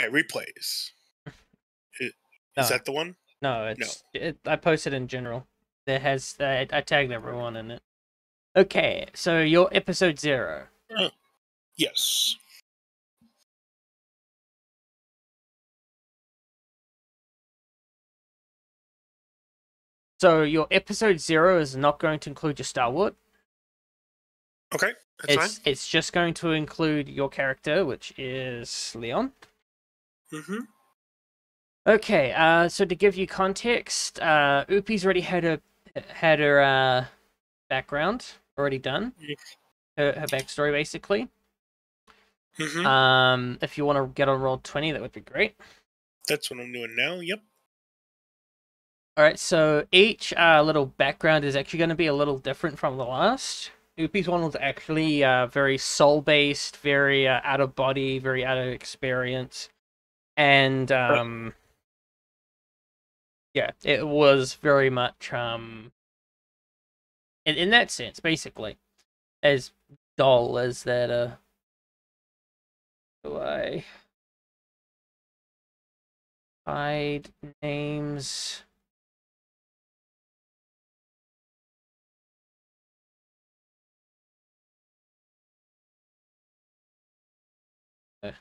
Replays. Is No, that the one? no, I posted in general. There has I tagged everyone in it. Okay, so your episode 0. Yes. So your episode 0 is not going to include your Star Wars. Okay, that's fine. It's just going to include your character, which is Leon. Mm-hmm. Okay, so to give you context, Upi's already had her background already done. Her backstory, basically. Mm-hmm. If you want to get on Roll20, that would be great. That's what I'm doing now, yep. Alright, so each little background is actually going to be a little different from the last. Upi's one was actually very soul-based, very out-of-body, very out-of-experience. And, yeah, it was very much, in that sense, basically, as dull as that, do I hide names?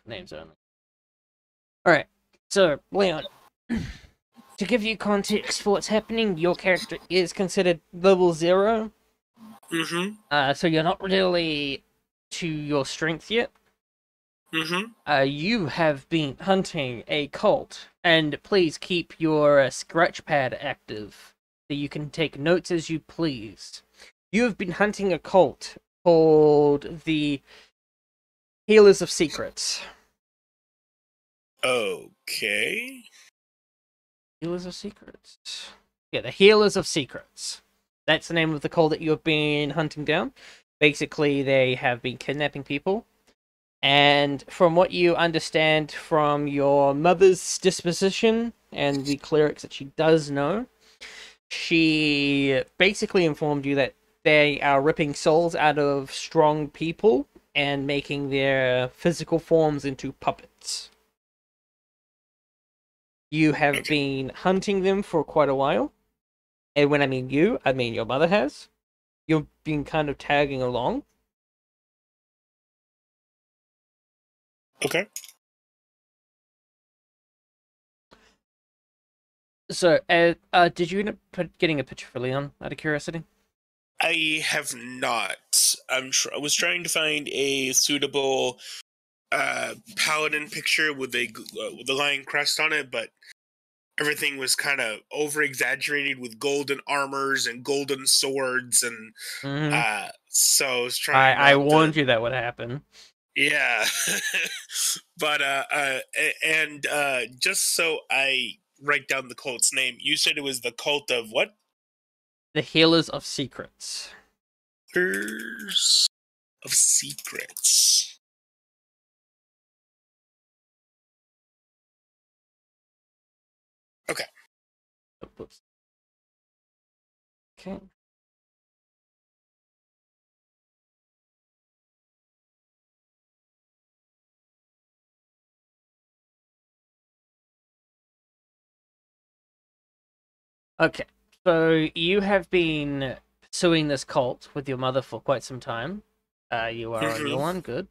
Names only. Alright, so, Leon, to give you context for what's happening, your character is considered level 0. Mm-hmm. So you're not really to your strength yet. Mm-hmm. You have been hunting a cult, and please keep your scratch pad active so you can take notes as you please. You have been hunting a cult called the Healers of Secrets. Okay. Healers of Secrets. Yeah, the Healers of Secrets. That's the name of the cult that you have been hunting down. Basically, they have been kidnapping people. And from what you understand from your mother's disposition and the clerics that she does know, she basically informed you that they are ripping souls out of strong people and making their physical forms into puppets. You have been hunting them for quite a while. And when I mean you, I mean your mother has. You've been kind of tagging along. Okay. So, did you end up getting a picture for Leon, out of curiosity? I have not. I was trying to find a suitable paladin picture with the lion crest on it, but everything was kind of over exaggerated with golden armors and golden swords, and so I was trying. I warned you that would happen. Yeah, but and just so I write down the cult's name, you said it was the cult of what? The Healers of Secrets. Healers of Secrets. Okay. Oops. Okay. Okay. So you have been pursuing this cult with your mother for quite some time. You are on your one, good.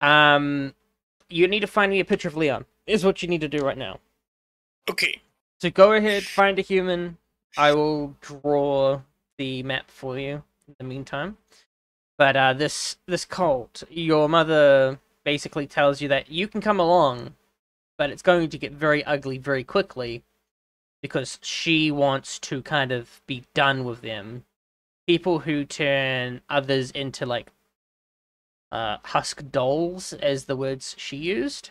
You need to find me a picture of Leon. Is what you need to do right now. Okay. So go ahead, find a human. I will draw the map for you in the meantime. But this cult, your mother basically tells you that you can come along, but it's going to get very ugly very quickly because she wants to kind of be done with them. People who turn others into like husk dolls, as the words she used,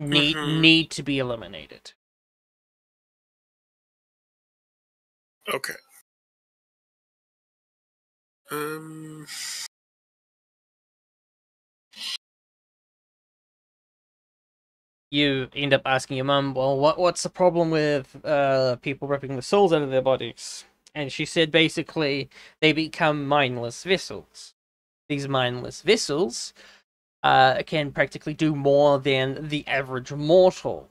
need to be eliminated. Okay. You end up asking your mum, well, what's the problem with people ripping the souls out of their bodies? And she said basically they become mindless vessels. These mindless vessels can practically do more than the average mortal.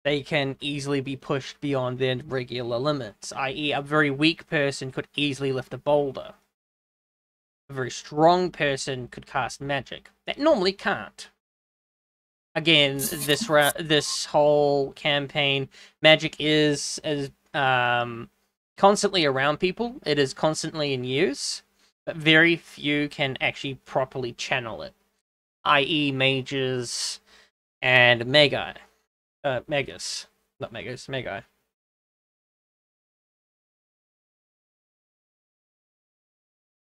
They can easily be pushed beyond their regular limits, i.e. a very weak person could easily lift a boulder. A very strong person could cast magic that normally can't. Again, this whole campaign, magic is constantly around people. It is constantly in use, but very few can actually properly channel it, i.e. mages and Magi. Megas. Not Megas, Magi.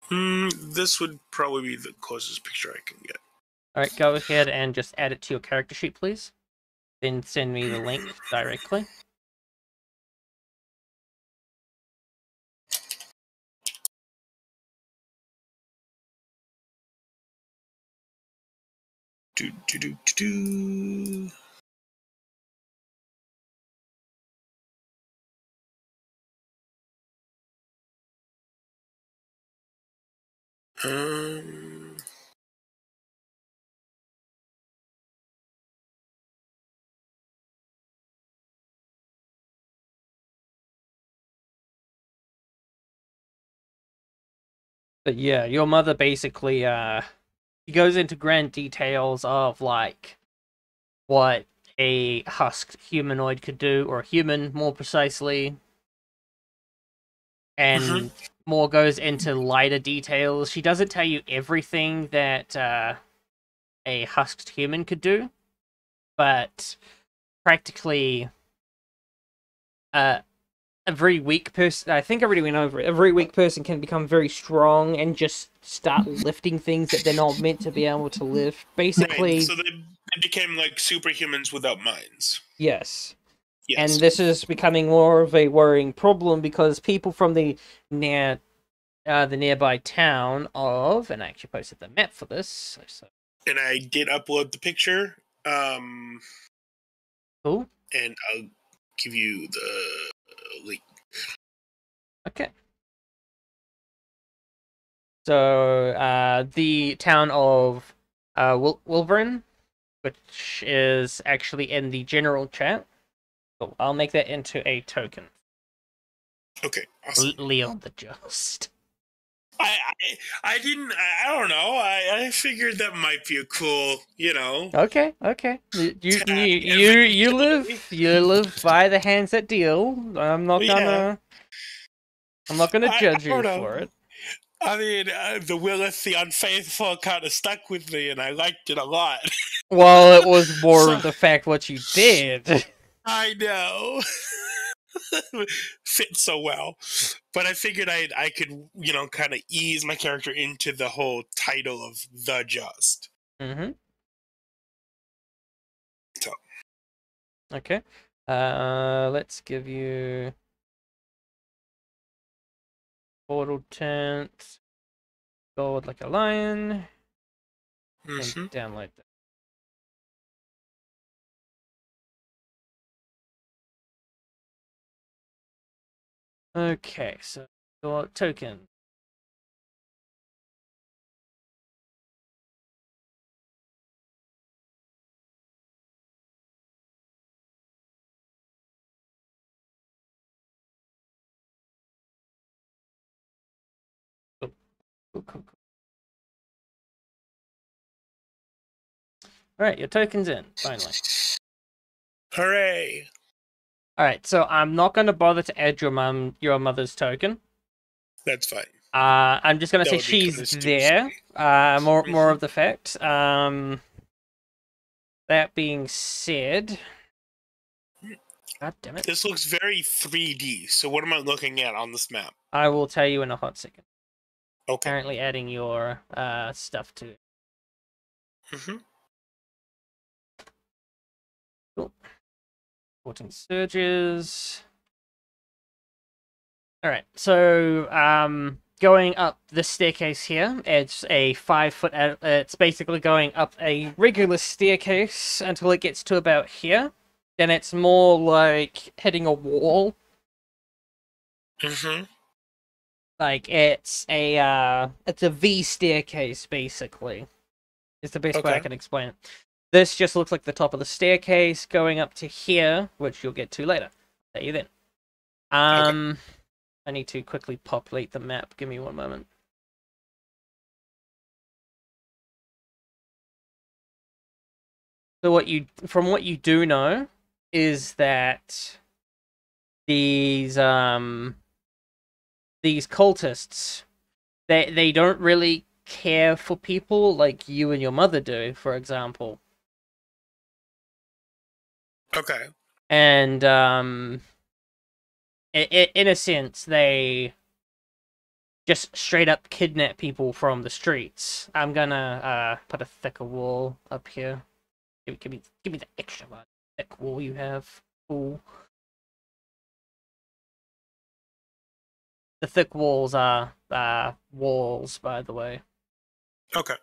This would probably be the closest picture I can get. Alright, go ahead and just add it to your character sheet, please. Then send me the link directly. Do, do, do, do, do. Um, But yeah, your mother basically she goes into grand details of like what a husked humanoid could do, or a human more precisely, and more goes into lighter details. She doesn't tell you everything that a husked human could do, but practically a very weak person, I think I already went over it, a very weak person can become very strong and just start lifting things that they're not meant to be able to lift. Basically, right. So they became like superhumans without minds. yes. Yes. And this is becoming more of a worrying problem because people from the nearby town of, and I actually posted the map for this. So. And I did upload the picture. Cool. And I'll give you the link. Okay. So the town of Wolverine, which is actually in the general chat. So I'll make that into a token. Okay, awesome. Leon the Just. I didn't. I don't know. I figured that might be a cool, Okay. You live by the hands that deal. I'm not gonna judge you for it. I mean, the Willith the Unfaithful kind of stuck with me, and I liked it a lot. Well, it was more of the fact what you did. I know. Fit so well, but I figured I could kind of ease my character into the whole title of the Just. Mm-hmm. So okay, let's give you portal tent, gold like a lion, and download that. Okay, so your token. Cool. Alright, your token's in, finally. Hooray! Alright, so I'm not going to bother to add your mother's token. That's fine. I'm just going to say she's there. More of the fact. That being said... God damn it. This looks very 3D, so what am I looking at on this map? I will tell you in a hot second. Okay. Currently adding your stuff to it. Cool. 14 surges. Alright, so going up the staircase here, it's a 5 foot, it's basically going up a regular staircase until it gets to about here. Then it's more like hitting a wall. Like it's a V staircase basically. Is the best way I Okay. can explain it. This just looks like the top of the staircase going up to here, which you'll get to later. See you then. Okay. I need to quickly populate the map. Give me one moment. So from what you do know, is that these cultists, they don't really care for people like you and your mother do, for example. Okay. And in a sense, they just straight up kidnap people from the streets. I'm gonna put a thicker wall up here. Give me the extra one. Thick wall you have. Cool. The thick walls are walls, by the way. Okay.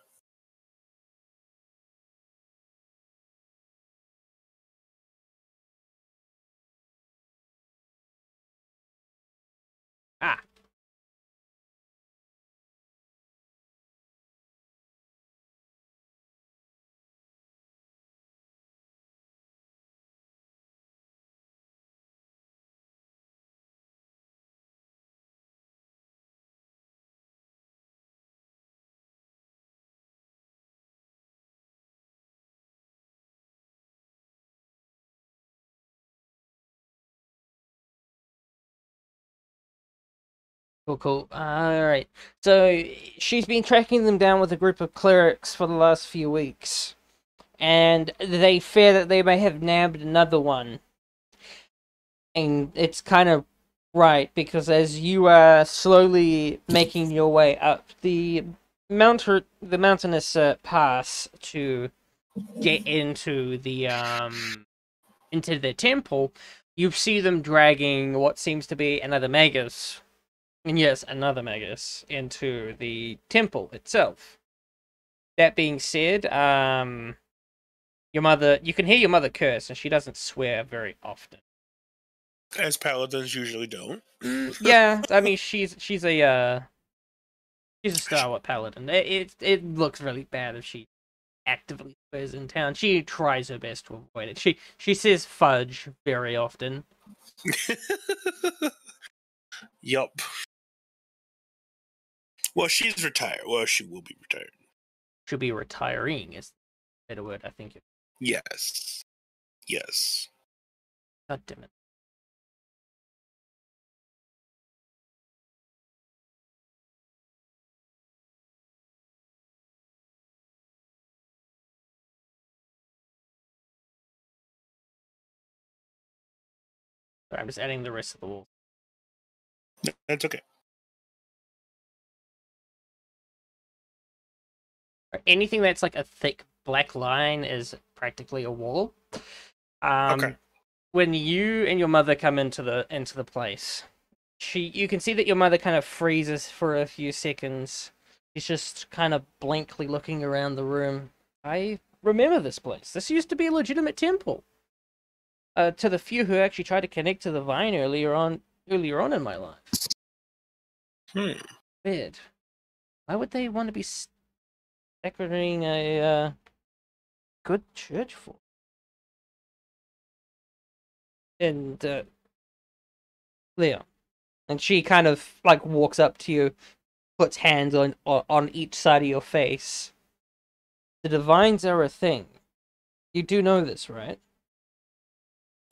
Ah, cool, cool. Alright. So, she's been tracking them down with a group of clerics for the last few weeks. And they fear that they may have nabbed another one. And it's kind of right, because as you are slowly making your way up the mountainous pass to get into the temple, you see them dragging what seems to be another magus. And yes, another magus into the temple itself. That being said, you can hear your mother curse, and she doesn't swear very often. As paladins usually don't. Yeah, I mean she's a stalwart paladin. It looks really bad if she actively swears in town. She tries her best to avoid it. She says fudge very often. Yup. Well, she's retired. Well, she will be retired. She'll be retiring is the better word, I think. Yes. Yes. God damn it. Sorry, I'm just adding the rest of the walls. That's okay. Anything that's like a thick black line is practically a wall. Okay. When you and your mother come into the place, you can see that your mother kind of freezes for a few seconds. She's just kind of blankly looking around the room. I remember this place. This used to be a legitimate temple. To the few who actually tried to connect to the vine earlier on in my life. Hmm. Weird. Why would they want to be decorating a good church for? And Leon. And she kind of like walks up to you, puts hands on each side of your face. The divines are a thing. You do know this, right?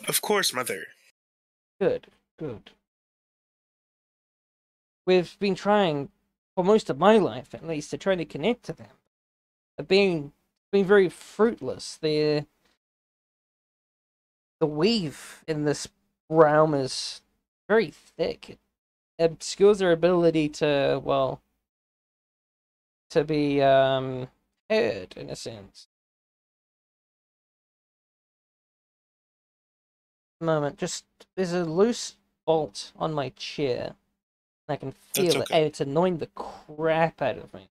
Of course, mother. Good, good. We've been trying, for most of my life at least, to try to connect to them. But being very fruitless. The weave in this realm is very thick. It obscures their ability to, well, to be heard in a sense. Moment, just there's a loose bolt on my chair. I can That's feel it, okay. and it's annoying the crap out of me.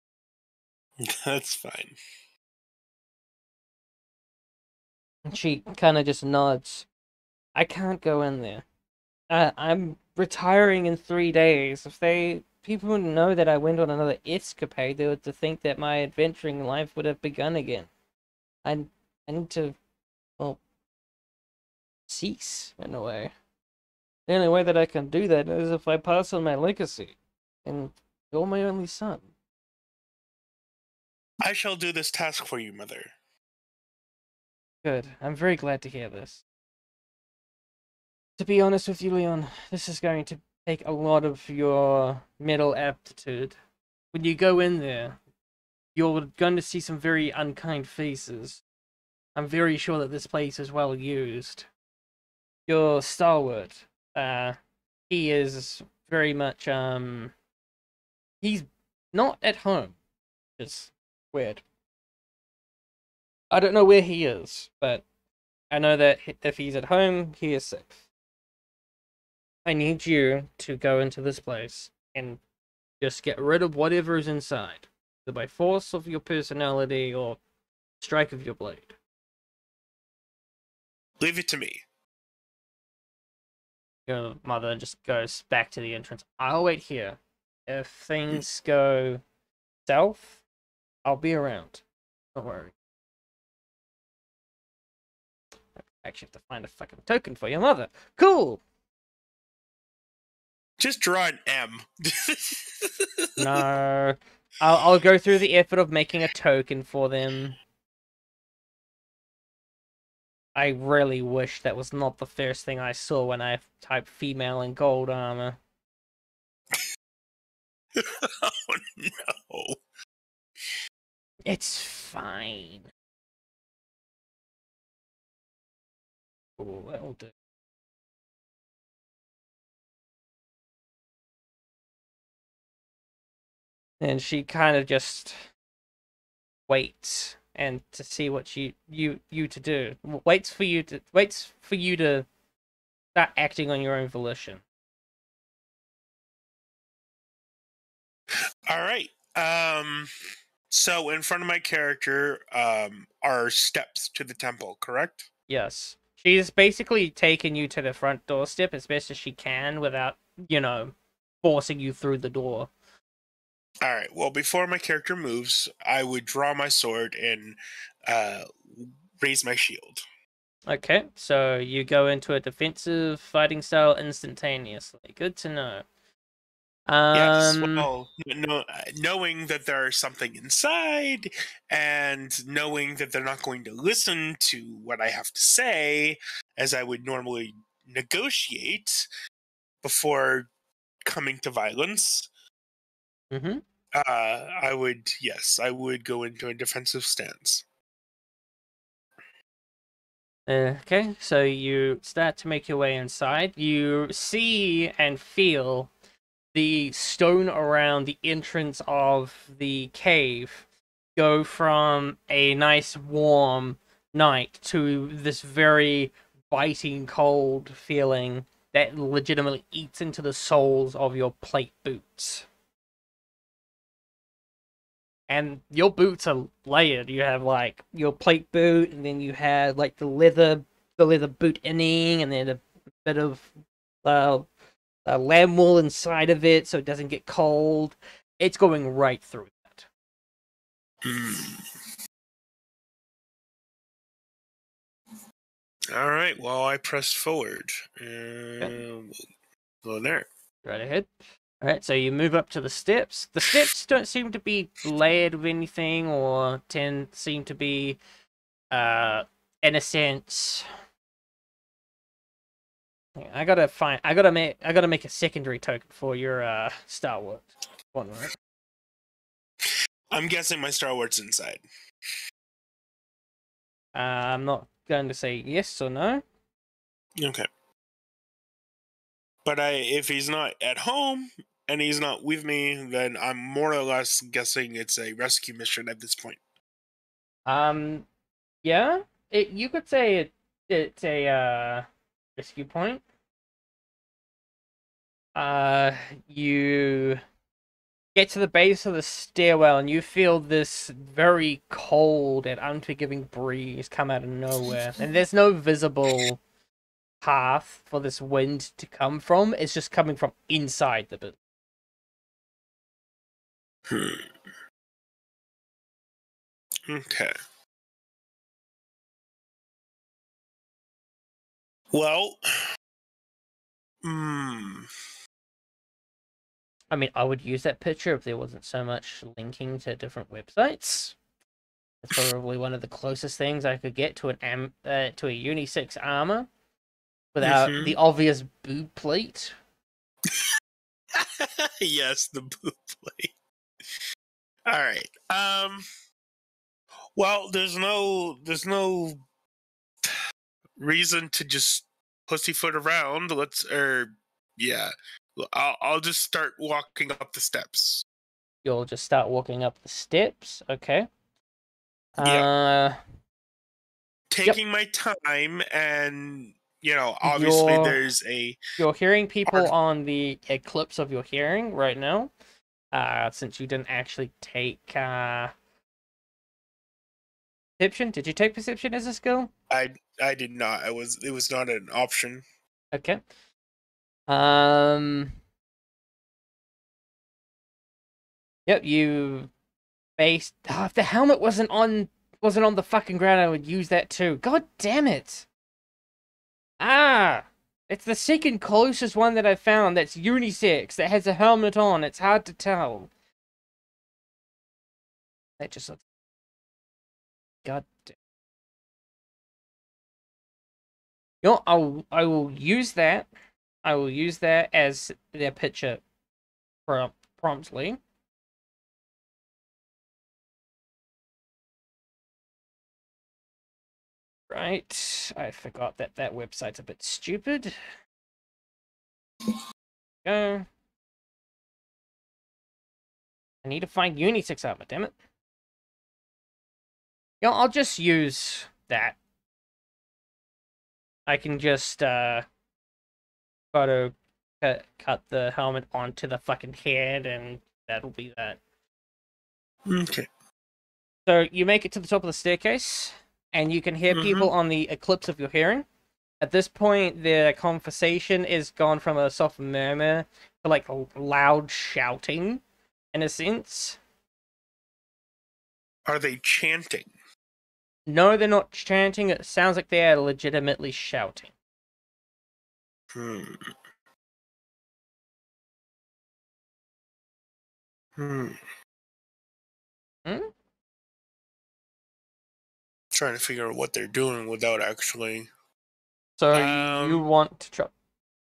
That's fine. And she kind of just nods. I can't go in there. I'm retiring in 3 days. If they people would know that I went on another escapade, they would to think that my adventuring life would have begun again. I, I need to, well, cease, in a way. The only way that I can do that is if I pass on my legacy. And you're my only son. I shall do this task for you, mother. Good. I'm very glad to hear this. To be honest with you, Leon, this is going to take a lot of your mental aptitude. When you go in there, you're going to see some very unkind faces. I'm very sure that this place is well used. Your stalwart, he is very much, he's not at home. It's weird. I don't know where he is, but I know that if he's at home, he is safe. I need you to go into this place and just get rid of whatever is inside, either by force of your personality or strike of your blade. Leave it to me. Your mother just goes back to the entrance. I'll wait here. If things go south, I'll be around. Don't worry. I actually have to find a fucking token for your mother. Cool! Just draw an M. No. I'll go through the effort of making a token for them. I really wish that was not the first thing I saw when I typed female in gold armor. Oh no. It's fine. Oh, that'll do. And she kind of just waits and to see what you to do. Waits for you to start acting on your own volition. All right. So in front of my character, are steps to the temple, correct? Yes. She's basically taken you to the front doorstep as best as she can without, forcing you through the door. All right. Well, before my character moves, I would draw my sword and raise my shield. Okay, so you go into a defensive fighting style instantaneously. Good to know. Yes. Well, knowing that there's something inside, and knowing that they're not going to listen to what I have to say, as I would normally negotiate before coming to violence. Mm-hmm. I would go into a defensive stance. Okay, so you start to make your way inside. You see and feel the stone around the entrance of the cave go from a nice warm night to this very biting cold feeling that legitimately eats into the soles of your plate boots. And your boots are layered. You have like your plate boot, and then you have like the leather boot inning, and then a bit of lamb wool inside of it, so it doesn't get cold. It's going right through that. All right. Well, I pressed forward. Okay. Go there. Right ahead. All right, so you move up to the steps. The steps don't seem to be layered with anything, or seem to be, in a sense. I gotta make a secondary token for your Star Wars one, right? I'm guessing my Star Wars inside. I'm not going to say yes or no. Okay. But if he's not at home and he's not with me, then I'm more or less guessing it's a rescue mission at this point. Yeah. You could say it's a rescue point. You get to the base of the stairwell and you feel this very cold and unforgiving breeze come out of nowhere. And there's no visible path for this wind to come from. It's just coming from inside the building. Okay. Well, I mean, I would use that picture if there wasn't so much linking to different websites. It's probably one of the closest things I could get to to a unisex armor without the obvious boob plate. Yes, the boob plate. All right. Well, there's no reason to just pussyfoot around. Yeah. I'll just start walking up the steps. You'll just start walking up the steps, okay? Yeah. Yep. Taking my time, and obviously there's You're hearing people on the eclipse of your hearing right now. Since you didn't actually take perception. Did you take perception as a skill? I did not. It was not an option. Okay. Yep, you based. Oh, if the helmet wasn't on the fucking ground, I would use that too. God damn it! It's the second closest one that I found that's unisex that has a helmet on. It's hard to tell. That just looks. God damn. You know, I will use that. I will use that as their picture promptly. Right, I forgot that website's a bit stupid. Go. I need to find unisex armor, damn it. You know, I'll just use that. I can just photo cut the helmet onto the fucking head, and that'll be that. Okay. So you make it to the top of the staircase, and you can hear people on the eclipse of your hearing. At this point, their conversation is gone from a soft murmur to like loud shouting, in a sense. Are they chanting? No, they're not chanting. It sounds like they are legitimately shouting. Hmm. Trying to figure out what they're doing without actually. So you want to try?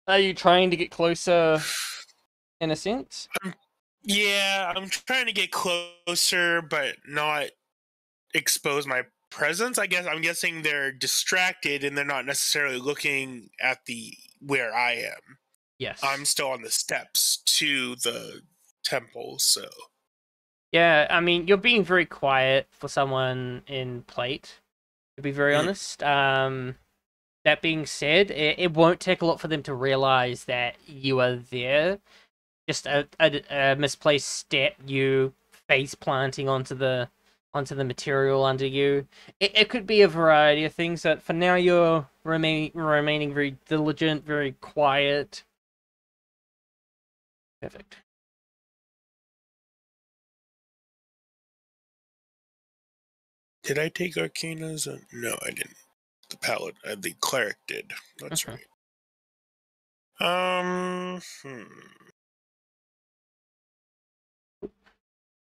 Are you trying to get closer? In a sense. I'm trying to get closer, but not expose my presence. I'm guessing they're distracted and they're not necessarily looking at where I am. Yes. I'm still on the steps to the temple, so. Yeah, I mean, you're being very quiet for someone in plate, to be very honest. That being said, it won't take a lot for them to realize that you are there. Just a misplaced step, you face planting onto the material under you. It could be a variety of things, but for now you're remaining very diligent, very quiet. Perfect. Did I take Arcanas? No, I didn't. The Paladin, the Cleric did. That's right.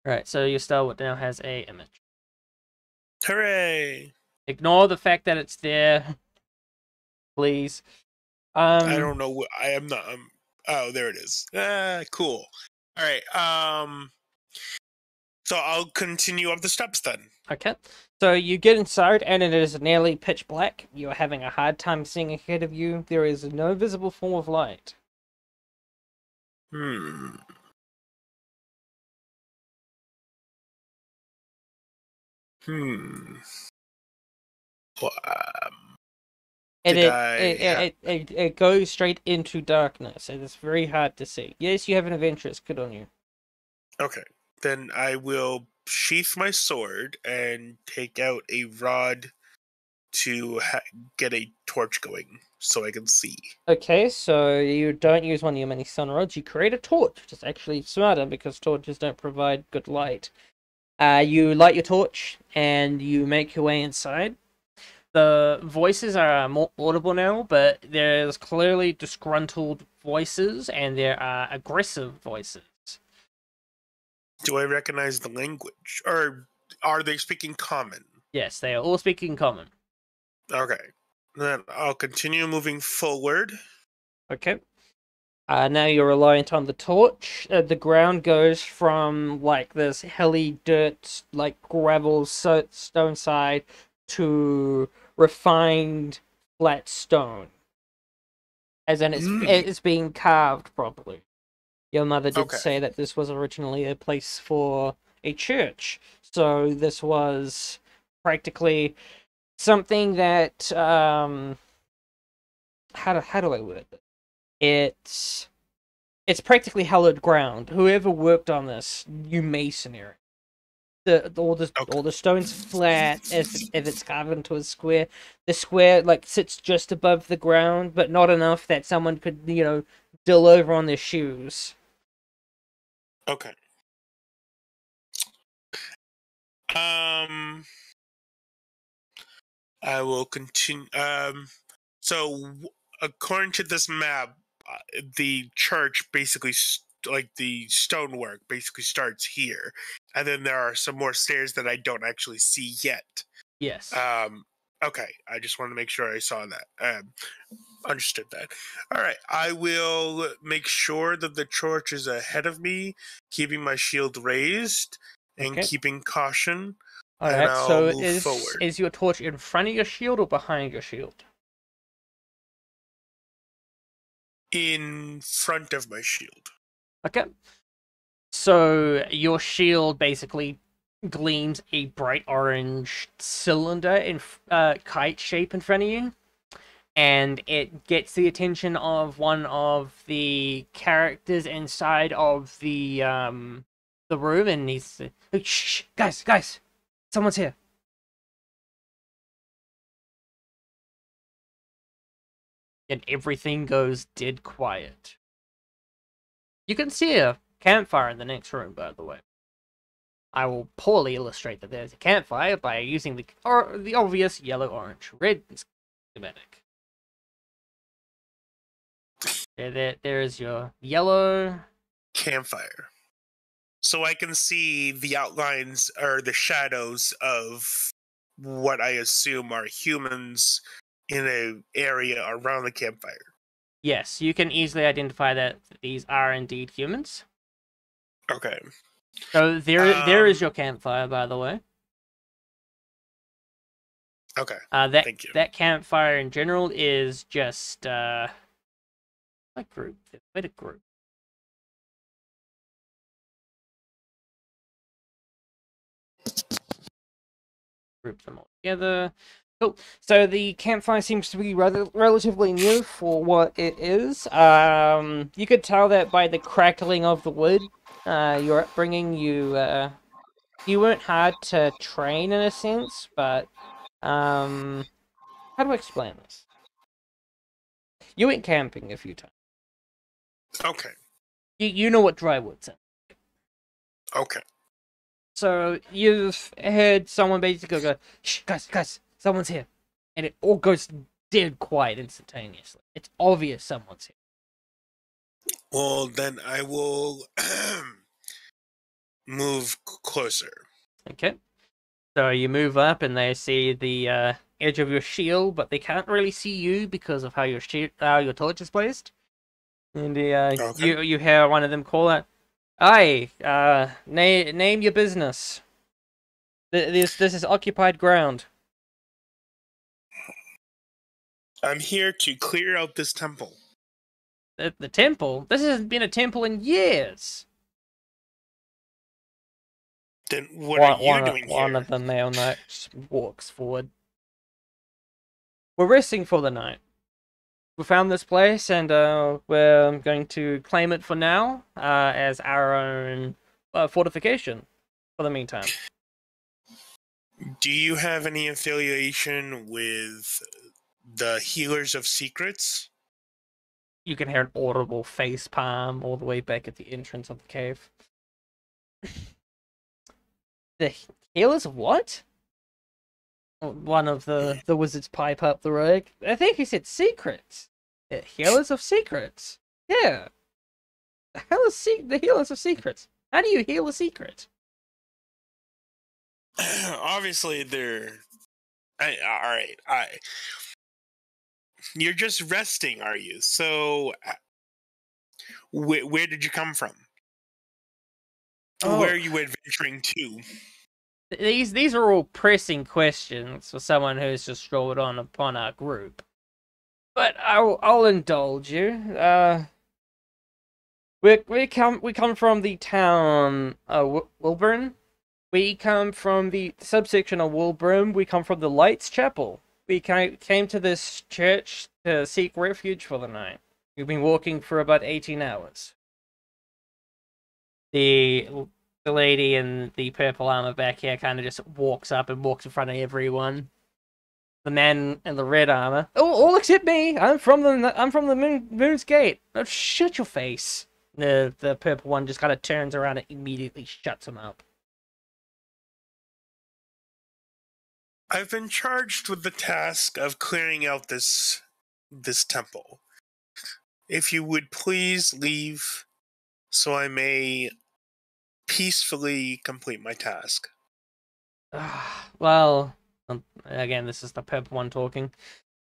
Right, so your Starwood now has a image. Hooray! Ignore the fact that it's there, please. I don't know what I am not. Oh, there it is. Cool. All right. So I'll continue up the steps then. Okay. So you get inside, and it is nearly pitch black. You are having a hard time seeing ahead of you. There is no visible form of light. Well, it goes straight into darkness. It is very hard to see. Yes, you have an adventurous. Good on you. Okay. Then I will sheath my sword and take out a rod to get a torch going. so I can see. Okay, so you don't use one of your many sun rods. You create a torch, which is actually smarter because torches don't provide good light. You light your torch and you make your way inside. The voices are more audible now, but there's clearly disgruntled voices and there are aggressive voices. Do I recognize the language? Or are they speaking common? Yes, they are all speaking common. Okay. Then I'll continue moving forward. Okay. Now you're reliant on the torch. The ground goes from like this hilly dirt, like gravel stone side to refined flat stone. As in it's being carved properly. Your mother did say that this was originally a place for a church. So this was practically something that how do I word it? It's practically hallowed ground. Whoever worked on this, you masonry. All the stone's flat. If it's carved into a square, the square like sits just above the ground, but not enough that someone could dill over on their shoes. Okay. I will continue. So according to this map, the church basically, like the stonework, basically starts here, and then there are some more stairs that I don't actually see yet. Yes. Okay. I just wanted to make sure I saw that. Understood that. All right. I will make sure that the church is ahead of me, keeping my shield raised and keeping caution. All right. So is your torch in front of your shield or behind your shield? In front of my shield. Okay. So your shield basically gleams a bright orange cylinder in kite shape in front of you, and it gets the attention of one of the characters inside of the room, and he's shh, guys, someone's here. And everything goes dead quiet. You can see a campfire in the next room, by the way. I will poorly illustrate that there's a campfire by using the obvious yellow, orange, red schematic. There is your yellow campfire. So I can see the outlines or the shadows of what I assume are humans in an area around the campfire. Yes, you can easily identify that these are indeed humans. Okay. So there is your campfire, by the way. Okay. Thank you. That campfire in general is just what group? Wait a group. Group them all together. Cool. So the campfire seems to be relatively new for what it is. You could tell that by the crackling of the wood. Your upbringing, you weren't hard to train in a sense, but how do I explain this? You went camping a few times. Okay. You know what dry wood's in. Okay. So you've heard someone basically go, "Shh, guys, someone's here," and it all goes dead quiet instantaneously. It's obvious someone's here. Well, then I will move closer. Okay. So you move up, and they see the edge of your shield, but they can't really see you because of how your torch is placed. And you hear one of them call out, "Aye, name your business. This is occupied ground." I'm here to clear out this temple. The temple? This hasn't been a temple in years. Then what are you doing here? One of the male knights walks forward. We're resting for the night. We found this place, and we're going to claim it for now as our own fortification for the meantime. Do you have any affiliation with the healers of secrets. You can hear an audible face palm all the way back at the entrance of the cave. The healers of what? One of the wizards pipe up the road. I think he said secrets. The healers of secrets. Yeah. The healers of secrets. How do you heal a secret? Obviously, they're. All right. You're just resting, are you? So, where did you come from? Oh, where are you adventuring to? these are all pressing questions for someone who's just strolled on upon our group. But I'll indulge you. We come from the town Wilburn. We come from the subsection of Wilburn. We come from the Lights Chapel. We came to this church to seek refuge for the night. We've been walking for about 18 hours. The lady in the purple armor back here kind of just walks up and walks in front of everyone. The man in the red armor, all except me. I'm from the Moon's Gate. Oh, shut your face. The purple one just kind of turns around and immediately shuts him up. I've been charged with the task of clearing out this temple. If you would please leave, so I may peacefully complete my task. Well, again, this is the purple one talking.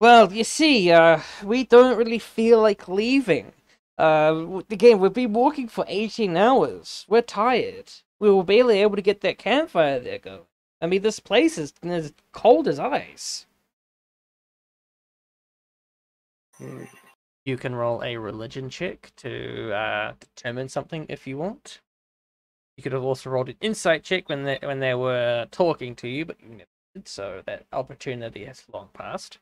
Well, you see, we don't really feel like leaving. Again, we've been walking for 18 hours. We're tired. We were barely able to get that campfire there going. I mean, this place is as cold as ice. You can roll a religion check to determine something if you want. You could have also rolled an insight check when they were talking to you, but you never did, so that opportunity has long passed.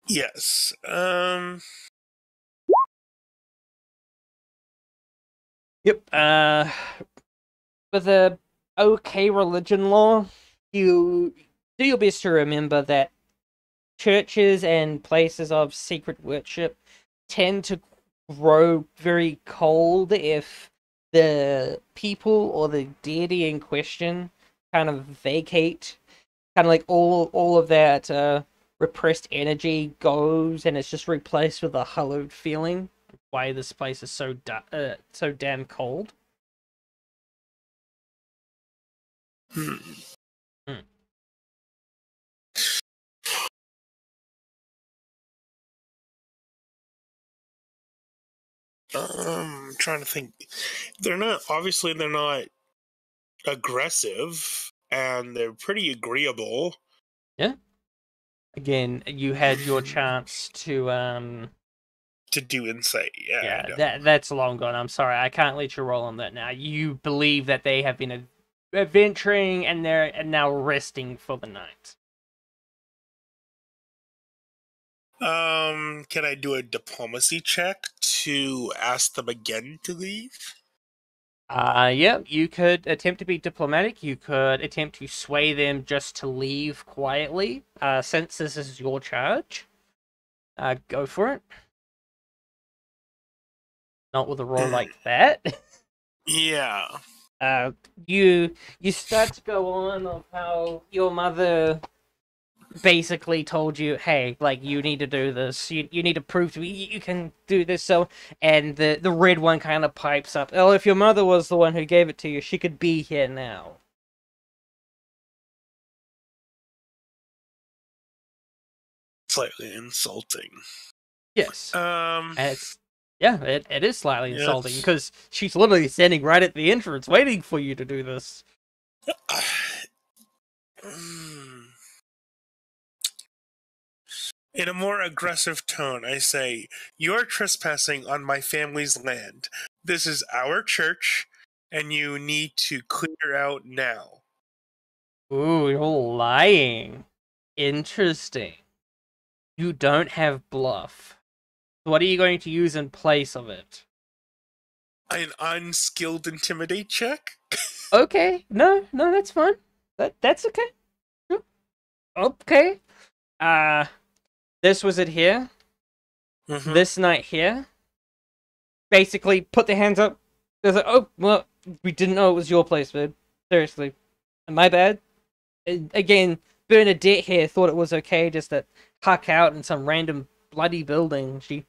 Yes. Yep. With a okay religion law, you do your best to remember that churches and places of secret worship tend to grow very cold if the people or the deity in question kind of vacate. Kind of like all of that repressed energy goes and it's just replaced with a hallowed feeling. Why this place is so damn cold. I'm trying to think. They're not aggressive, and they're pretty agreeable. Yeah. Again, you had your chance to do insight. Yeah, that's long gone. I'm sorry, I can't let you roll on that now. You believe that they have been adventuring and they're now resting for the night. Can I do a diplomacy check to ask them again to leave? Yeah, you could attempt to be diplomatic. You could attempt to sway them just to leave quietly. Since this is your charge, go for it. Not with a roll like that. Yeah. You start to go on of how your mother basically told you, hey, like, you need to do this. You need to prove to me you can do this. So, and the red one kind of pipes up. Oh, if your mother was the one who gave it to you, she could be here now. Slightly insulting. Yes. And it's it is slightly insulting because she's literally standing right at the entrance waiting for you to do this. In a more aggressive tone, I say, "You're trespassing on my family's land. This is our church, and you need to clear out now." Ooh, you're lying. Interesting. You don't have bluff. What are you going to use in place of it? An unskilled intimidate check? Okay, no, that's fine. That's okay. Okay. this was it here. Mm-hmm. This night here. Basically, put their hands up. They're like, oh, well, we didn't know it was your place, dude. Seriously. My bad. Again, Bernadette here thought it was okay just to huck out in some random bloody building. She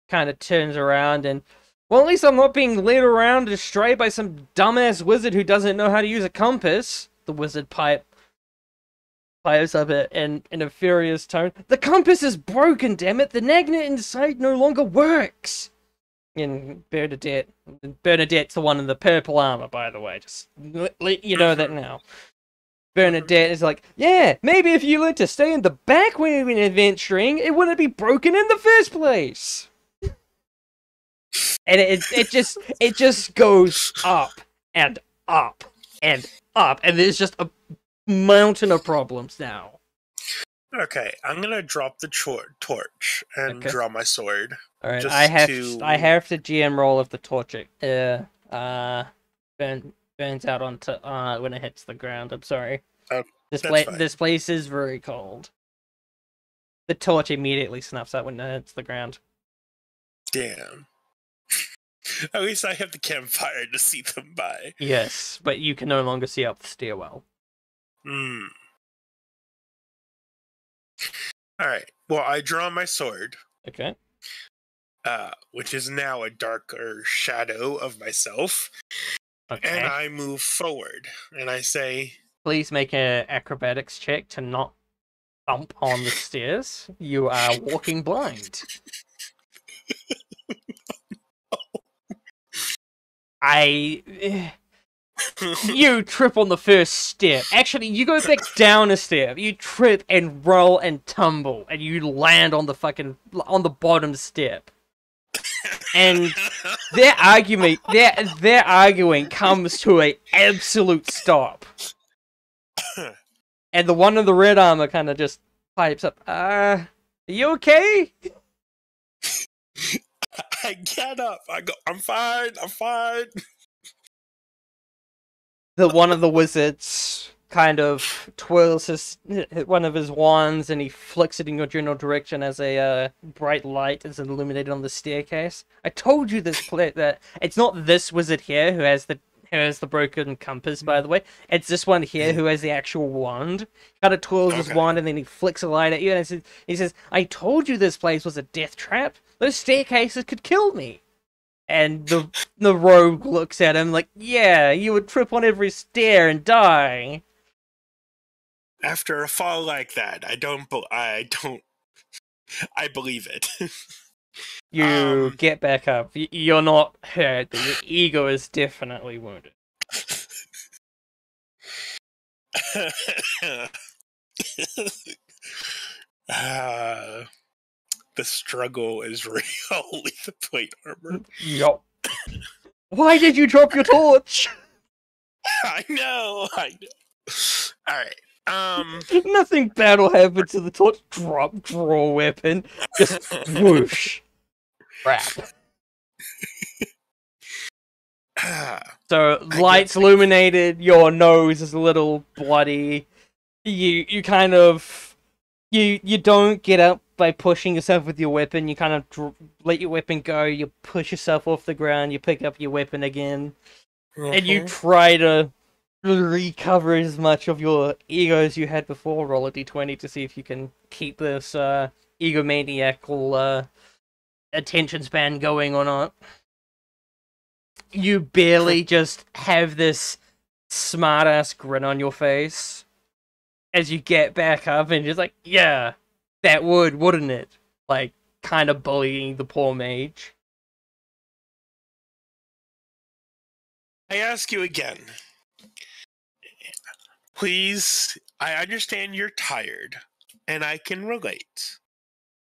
kind of turns around and, well, at least I'm not being led around astray by some dumbass wizard who doesn't know how to use a compass. The wizard pipes up in a furious tone. The compass is broken, damn it! The magnet inside no longer works! And Bernadette's the one in the purple armor, by the way. Just let you know that now. Bernadette is like, yeah, maybe if you learned to stay in the back when you went adventuring, it wouldn't be broken in the first place. And it just goes up and up and up, and there's just a mountain of problems now. Okay, I'm gonna drop the torch and draw my sword. All right, I have to GM roll if the torch burns out onto when it hits the ground. I'm sorry. This place is very cold. The torch immediately snuffs out when it hits the ground. Damn. At least I have the campfire to see them by. Yes, but you can no longer see up the stairwell. Alright, well, I draw my sword. Okay. Which is now a darker shadow of myself. Okay. And I move forward, and I say... Please make an acrobatics check to not bump on the stairs. You are walking blind. You trip on the first step. Actually, you go back down a step. You trip and roll and tumble, and you land on the bottom step. And their arguing comes to an absolute stop. And the one in the red armor kind of just pipes up. Are you okay? I get up. I go, I'm fine. The one of the wizards kind of twirls one of his wands, and he flicks it in your general direction as a bright light is illuminated on the staircase. I told you that it's not this wizard here who has the broken compass, by the way. It's this one here who has the actual wand. Kind of twirls his wand, and then he flicks a light at you, and he says, I told you this place was a death trap. Those staircases could kill me. And the rogue looks at him like, yeah, you would trip on every stair and die. After a fall like that, I believe it. You get back up. You're not hurt, but your ego is definitely wounded. The struggle is real with the plate armor. Yup. Why did you drop your torch? I know. Alright. Nothing bad will happen to the torch. Draw weapon. Just whoosh. Crap. So, lights illuminated, your nose is a little bloody. You kind of... You don't get up by pushing yourself with your weapon. You kind of let your weapon go, you push yourself off the ground, you pick up your weapon again, and you try to recover as much of your ego as you had before. Roll a d20 to see if you can keep this egomaniacal attention span going or not. You barely just have this smart-ass grin on your face as you get back up and just like, yeah, that would, wouldn't it? Like, kind of bullying the poor mage. I ask you again. Please, I understand you're tired, and I can relate.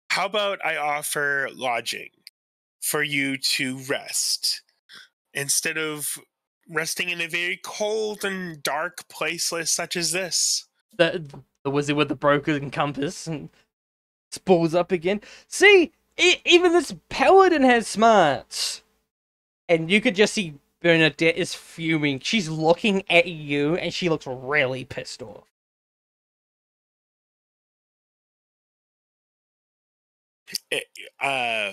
How about I offer lodging for you to rest, instead of resting in a very cold and dark place such as this? The wizard with the broken compass and spools up again. See, even this paladin has smarts. And you could just see Bernadette is fuming. She's looking at you, and she looks really pissed off. Uh,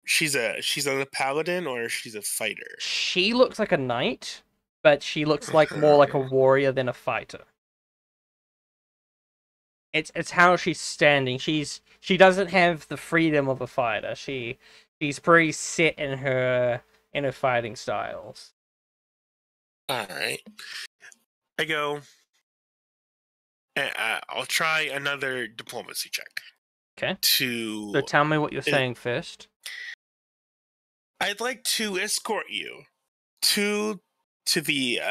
she's a paladin or she's a fighter. She looks like a knight, but she looks like more like a warrior than a fighter. It's how she's standing. She doesn't have the freedom of a fighter. She's pretty set in her fighting styles. All right. I go. I'll try another diplomacy check. Okay. So tell me what you're saying first. I'd like to escort you to the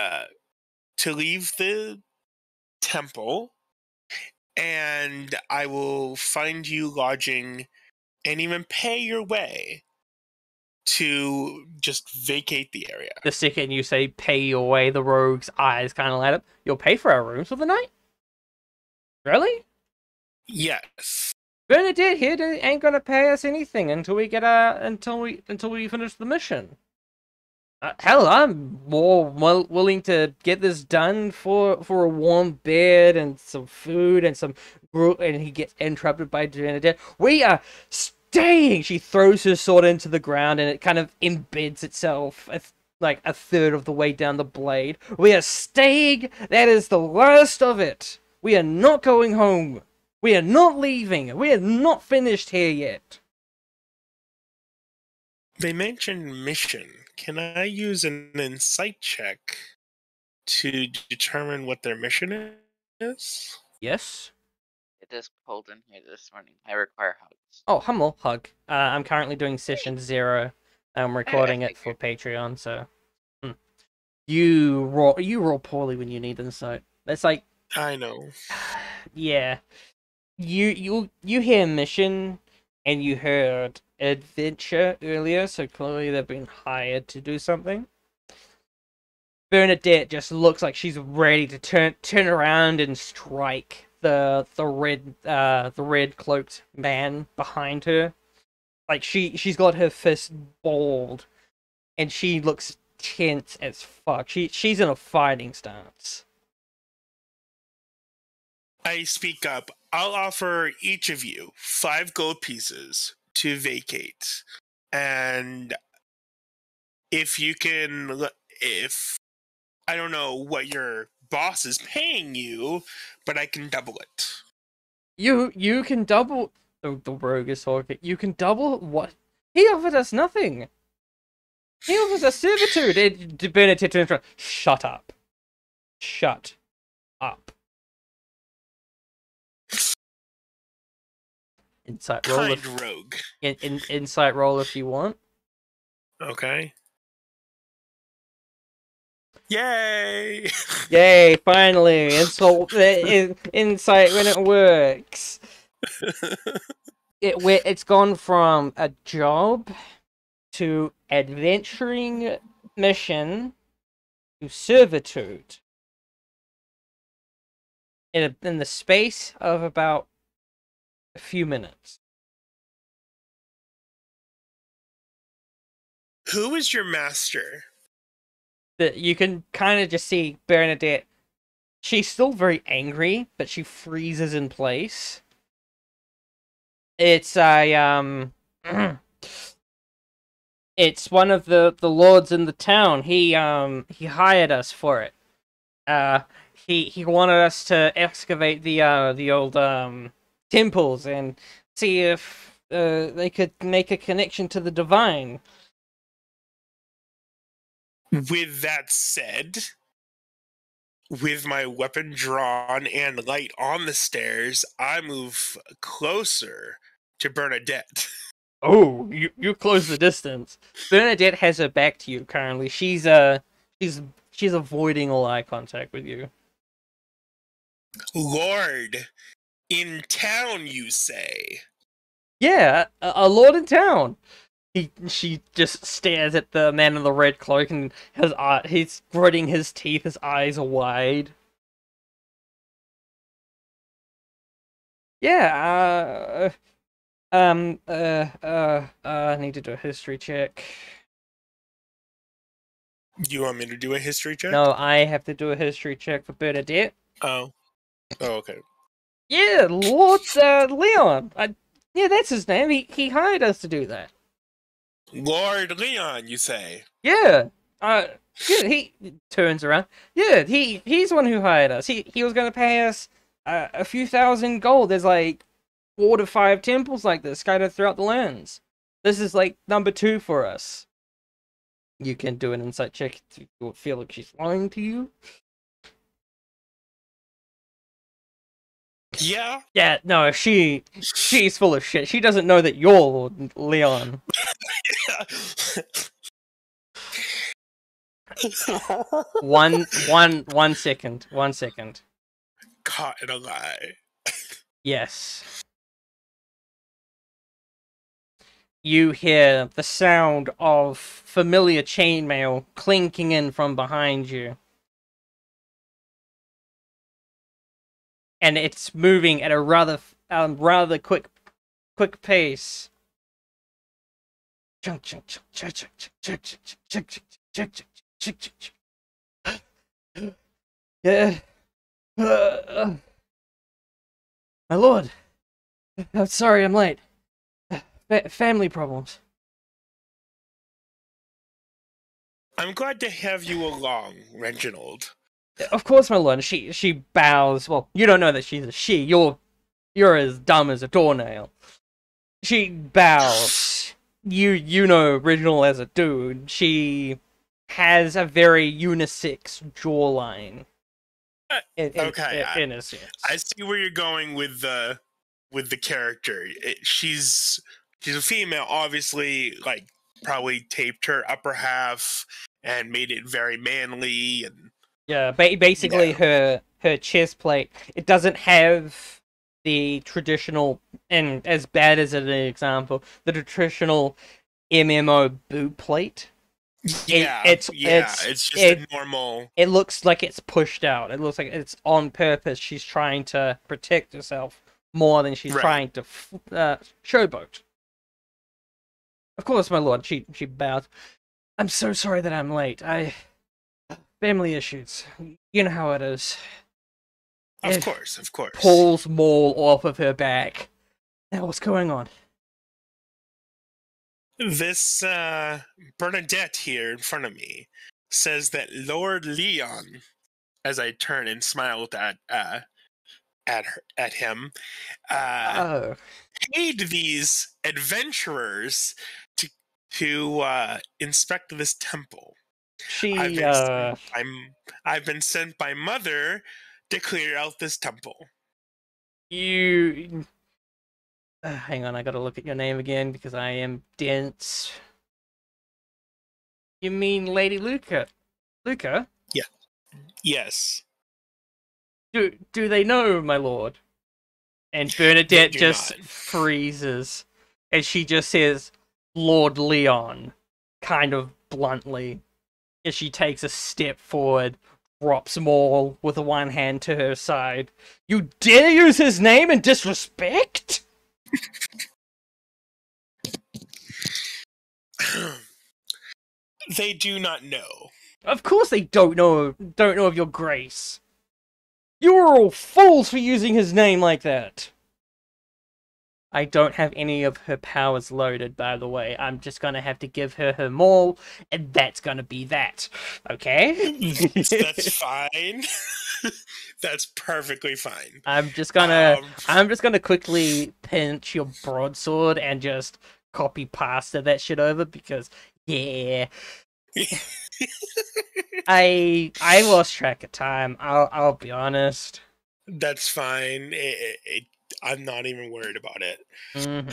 to leave the temple, and I will find you lodging and even pay your way to just vacate the area. The second you say pay your way, the rogue's eyes kind of light up. You'll pay for our rooms for the night? Really? Yes. Bernadette here ain't gonna pay us anything until we get until we finish the mission. Hell, I'm more willing to get this done for a warm bed and some food and some and he gets interrupted by Bernadette. We are staying! She throws her sword into the ground and it kind of embeds itself like a third of the way down the blade. We are staying! That is the last of it! We are not going home! We are not leaving! We are not finished here yet! They mentioned mission. Can I use an insight check to determine what their mission is? Yes? It is cold in here this morning. I require hugs. Oh, Hummel, hug. I'm currently doing session 0. I'm recording it for Patreon, so... You roll poorly when you need insight. That's like... I know. Yeah. You hear mission, and you heard adventure earlier, so clearly they've been hired to do something. Bernadette just looks like she's ready to turn around and strike the red cloaked man behind her. Like she's got her fist balled, and she looks tense as fuck. She's in a fighting stance. I speak up. I'll offer each of you 5 gold pieces to vacate. And if I don't know what your boss is paying you, but I can double it. You can double the rogue is talking. You can double what? He offered us nothing. He offers us servitude. Bernadette turns around. Shut up. Shut up. Insight roll. Kind rogue. Insight roll if you want. Okay. Yay! Yay! Finally, insight when it works. It's gone from a job to adventuring mission to servitude in the space of about a few minutes. Who is your master? That you can kind of just see Bernadette. She's still very angry, but she freezes in place. It's a it's one of the lords in the town. He hired us for it. He wanted us to excavate the old temples and see if they could make a connection to the divine. With that said, with my weapon drawn and light on the stairs, I move closer to Bernadette. Oh, you close the distance. Bernadette has her back to you currently. She's avoiding all eye contact with you. Lord, in town, you say? Yeah, a lord in town. She just stares at the man in the red cloak, and he's gritting his teeth. His eyes are wide. Yeah. I need to do a history check. You want me to do a history check? No, I have to do a history check for Bernadette. Oh, okay. Yeah, Lord Leon. Yeah, that's his name. He hired us to do that. Lord Leon, you say? Yeah. Yeah, he turns around. Yeah, he's the one who hired us. He was gonna pay us a few thousand gold. There's like 4 to 5 temples like this scattered throughout the lands. This is like number 2 for us. You can do an insight check if you feel like she's lying to you. Yeah. Yeah, no, she's full of shit. She doesn't know that you're Leon. One second. 1 second. Caught in a lie. Yes. You hear the sound of familiar chainmail clinking in from behind you. And it's moving at a rather quick pace. Yeah. My lord. I'm sorry I'm late. Family problems. I'm glad to have you along, Reginald. Of course, my lord. She bows. Well, you don't know that she's a she. You're as dumb as a doornail. She bows. You know original as a dude. She has a very unisex jawline. Okay, In a sense. I see where you're going with the character. She's a female, obviously. Like, probably taped her upper half and made it very manly. And Yeah, basically her chest plate. It doesn't have the traditional, and as bad as an example, the traditional MMO boot plate. it's just a normal. It looks like it's pushed out. It looks like it's on purpose. She's trying to protect herself more than she's trying to showboat. Of course, my lord. She bows. I'm so sorry that I'm late. Family issues. You know how it is. Of course. Pulls Maul off of her back. Now what's going on? This Bernadette here in front of me says that Lord Leon, as I turn and smiled at him, paid these adventurers to inspect this temple. I've been sent by Mother to clear out this temple. You hang on, I gotta look at your name again because I am dense. You mean Lady Luca? Luca? Yeah. Yes. Do they know, my lord? And Bernadette just freezes. And she just says, Lord Leon, kind of bluntly. As she takes a step forward, drops Maul with one hand to her side. You dare use his name in disrespect? They do not know. Of course they don't know of your grace. You are all fools for using his name like that. I don't have any of her powers loaded, by the way. I'm just gonna have to give her Maul, and that's gonna be that. Okay? That's fine. That's perfectly fine. I'm just gonna quickly pinch your broadsword and just copy pasta that shit over because yeah. I lost track of time. I'll be honest. That's fine. I'm not even worried about it. Mm-hmm.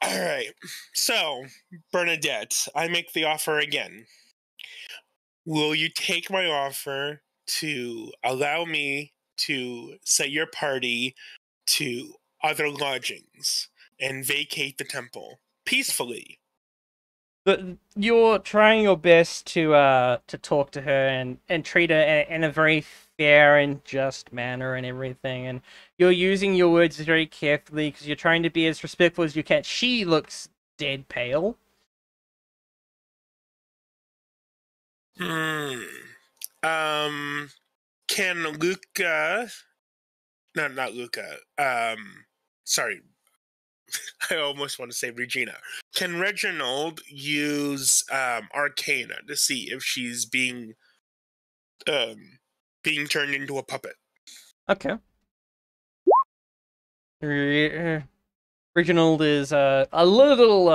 All right. So, Bernadette, I make the offer again. Will you take my offer to allow me to set your party to other lodgings and vacate the temple peacefully? But you're trying your best to talk to her and treat her in a very fair and just manner and everything, and you're using your words very carefully because you're trying to be as respectful as you can. She looks dead pale. Can Luca? No, not Luca. Sorry, I almost want to say Regina. Can Reginald use Arcana to see if she's being turned into a puppet? Okay. Reginald is a little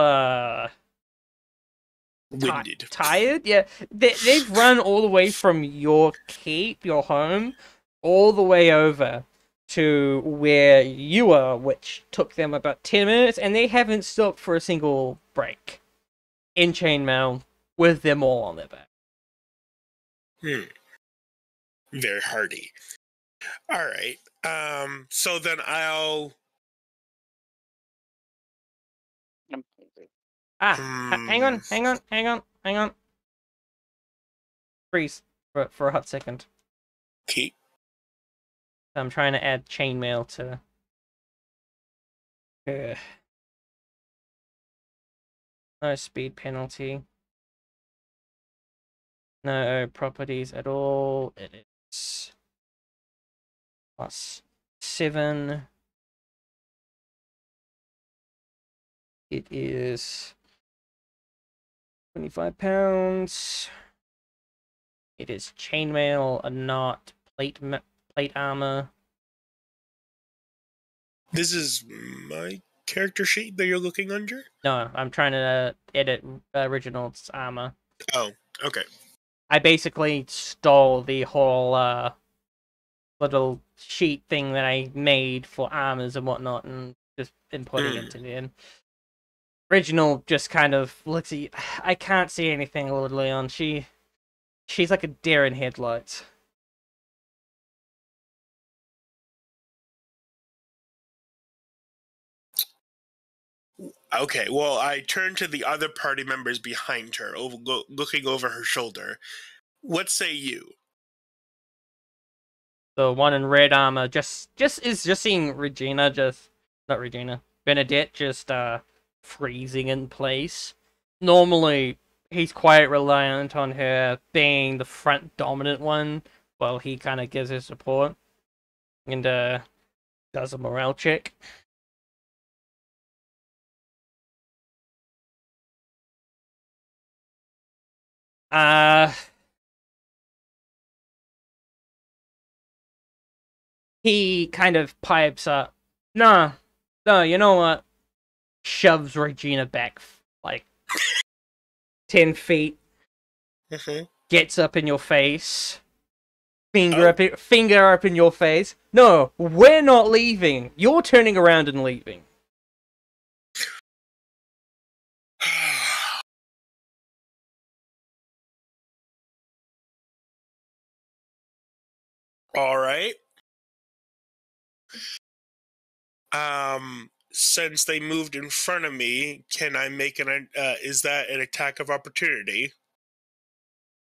Winded. tired. Yeah, they've run all the way from your keep, your home, all the way over to where you are, which took them about 10 minutes, and they haven't stopped for a single break in chainmail with them all on their back. Very hardy. All right. So then I'll. Hang on. Freeze for a hot second. Okay. I'm trying to add chainmail to. No speed penalty. No properties at all. It is +7. It is 25 pounds. It is chainmail and not plate armor. This is my character sheet that you're looking under? No, I'm trying to edit Reginald's armor. Oh, okay. I basically stole the whole little sheet thing that I made for armors and whatnot and just inputting it to the end. Reginald just kind of looks at you. I can't see anything, Lord Leon. She's like a deer in headlights. Okay, well, I turn to the other party members behind her, looking over her shoulder. What say you? The one in red armor just seeing Bernadette just freezing in place. Normally, he's quite reliant on her being the front dominant one, while he kind of gives her support and does a morale check. He kind of pipes up. No, you know what? Shoves Regina back like 10 feet. Gets up in your face. Finger up in your face. No, we're not leaving. You're turning around and leaving. All right. Since they moved in front of me, can I make is that an attack of opportunity?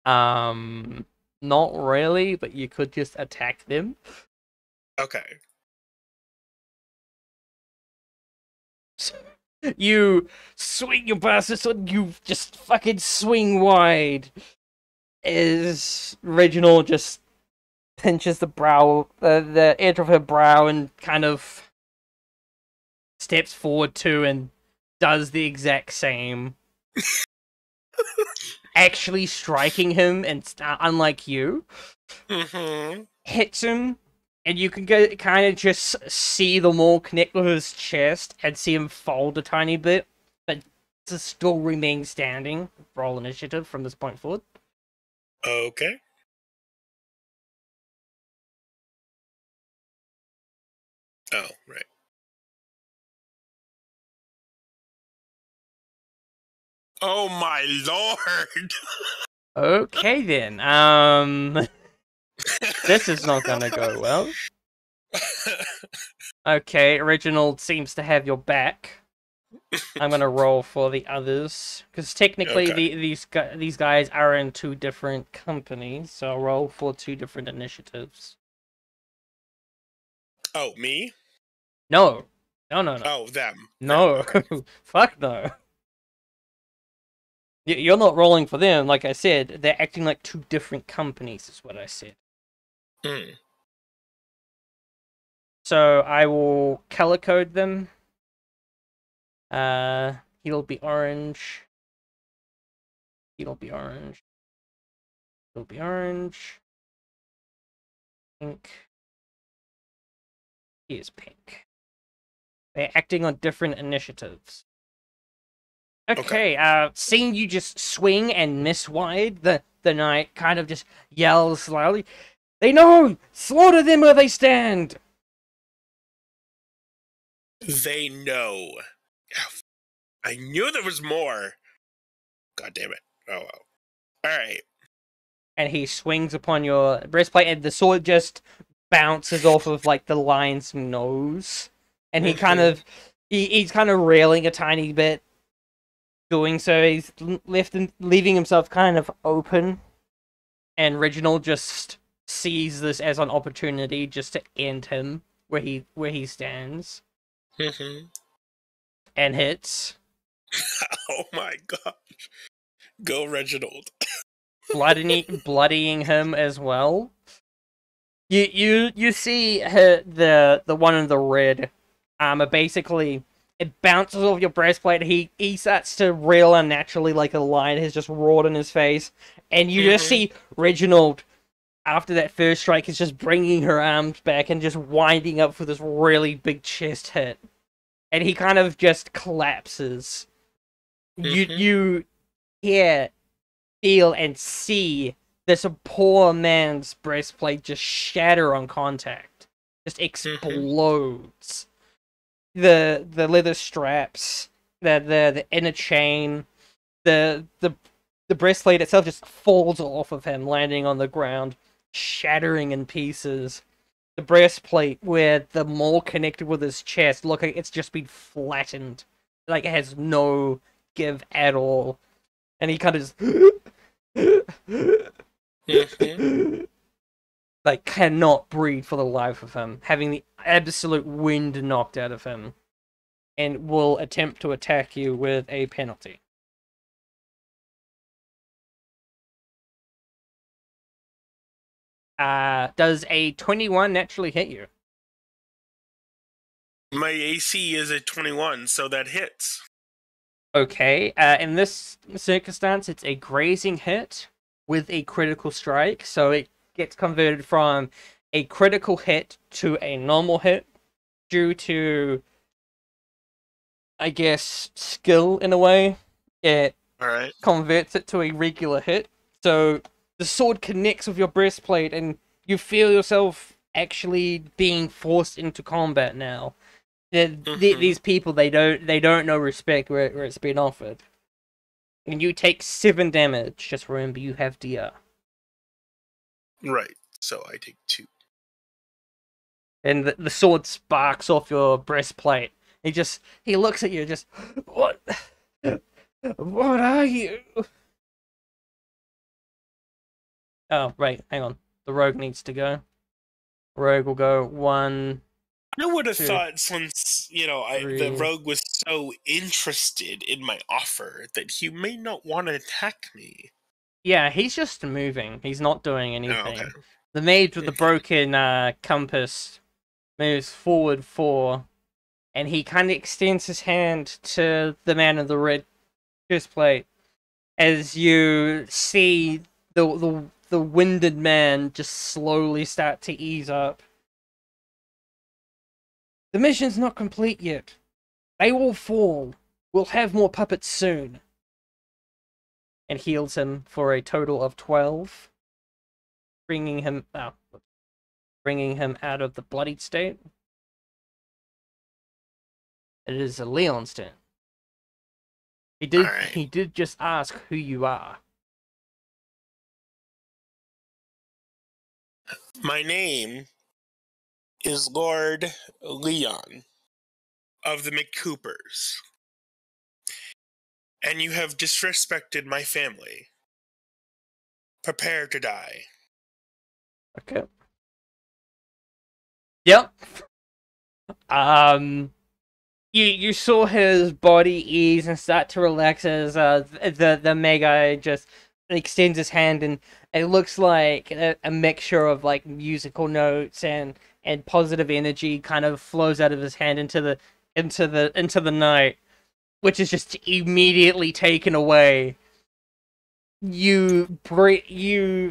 Not really, but you could just attack them. Okay. You swing your bastard sword, you just fucking swing wide. As Reginald just pinches the edge of her brow and kind of steps forward too and does the exact same. Actually striking him, and unlike you, hits him, and you can kind of just see the maul connect with his chest and see him fold a tiny bit, but to still remain standing. Roll initiative from this point forward. Okay. Oh, right. Oh my lord! Okay then. This is not gonna go well. Okay, Reginald seems to have your back. I'm gonna roll for the others because technically these guys are in 2 different companies, so I'll roll for 2 different initiatives. Oh, me? No. Oh, them. No, fuck no. You're not rolling for them, like I said. They're acting like 2 different companies, is what I said. So I will color code them. He'll be orange. He'll be orange. He'll be orange. Pink. He is pink. They're acting on different initiatives. Okay, seeing you just swing and miss wide, the knight kind of just yells loudly, "They know! Slaughter them where they stand!" They know. I knew there was more. God damn it. Oh well. Alright. And he swings upon your breastplate, and the sword just bounces off of, like, the lion's nose. And he kind of... He's kind of railing a tiny bit. Doing so, he's leaving himself kind of open. And Reginald just sees this as an opportunity just to end him where he stands. And hits. Oh my gosh. Go, Reginald. Bloodying him as well. You see the one in the red armor, basically it bounces off your breastplate. He starts to rail unnaturally like a lion has just roared in his face, and you just see Reginald after that first strike is just bringing her arms back and just winding up for this really big chest hit, and he kind of just collapses. You hear, feel, and see this poor man's breastplate just shatter on contact. Just explodes. The leather straps, the inner chain, the breastplate itself just falls off of him, landing on the ground, shattering in pieces. The breastplate, where the mole connected with his chest, look like it's just been flattened. Like it has no give at all. And he kind of just like cannot breathe for the life of him, having the absolute wind knocked out of him, and will attempt to attack you with a penalty. Does a 21 naturally hit you? My AC is a 21, so that hits. Okay, in this circumstance, it's a grazing hit with a critical strike, so it gets converted from a critical hit to a normal hit due to, I guess, skill in a way. It converts it to a regular hit, so the sword connects with your breastplate, and you feel yourself actually being forced into combat now. These people, they don't know respect where it's been offered. And you take 7 damage. Just remember, you have DR. Right, so I take 2. And the sword sparks off your breastplate. He looks at you, just, what are you? Oh, right, hang on. The rogue needs to go. Rogue will go 1. I would have thought, since, the rogue was so interested in my offer, that he may not want to attack me. Yeah, he's just moving. He's not doing anything. Oh, okay. The mage with the broken compass moves forward 4, and he kind of extends his hand to the man in the red breastplate as you see the winded man just slowly start to ease up. The mission's not complete yet. They will fall. We'll have more puppets soon. And heals him for a total of 12. Bringing him out of the bloodied state. It is Leon's turn. He did just ask who you are. My name is Lord Leon of the McCoopers, and you have disrespected my family. Prepare to die. Okay. Yep. You saw his body ease and start to relax as the mega just extends his hand, and it looks like a mixture of like musical notes and positive energy kind of flows out of his hand into the night. which is just immediately taken away. You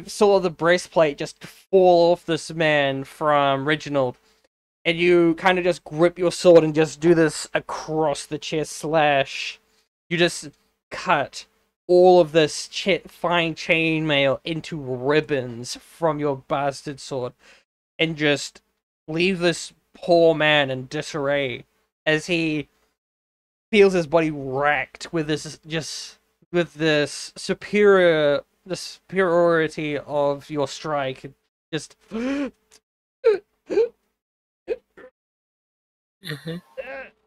saw the breastplate just fall off this man from Reginald, and you kind of just grip your sword and just do this across the chest slash. You just cut all of this fine chainmail into ribbons from your bastard sword, and just leave this poor man in disarray as he feels his body racked with this superiority of your strike. Just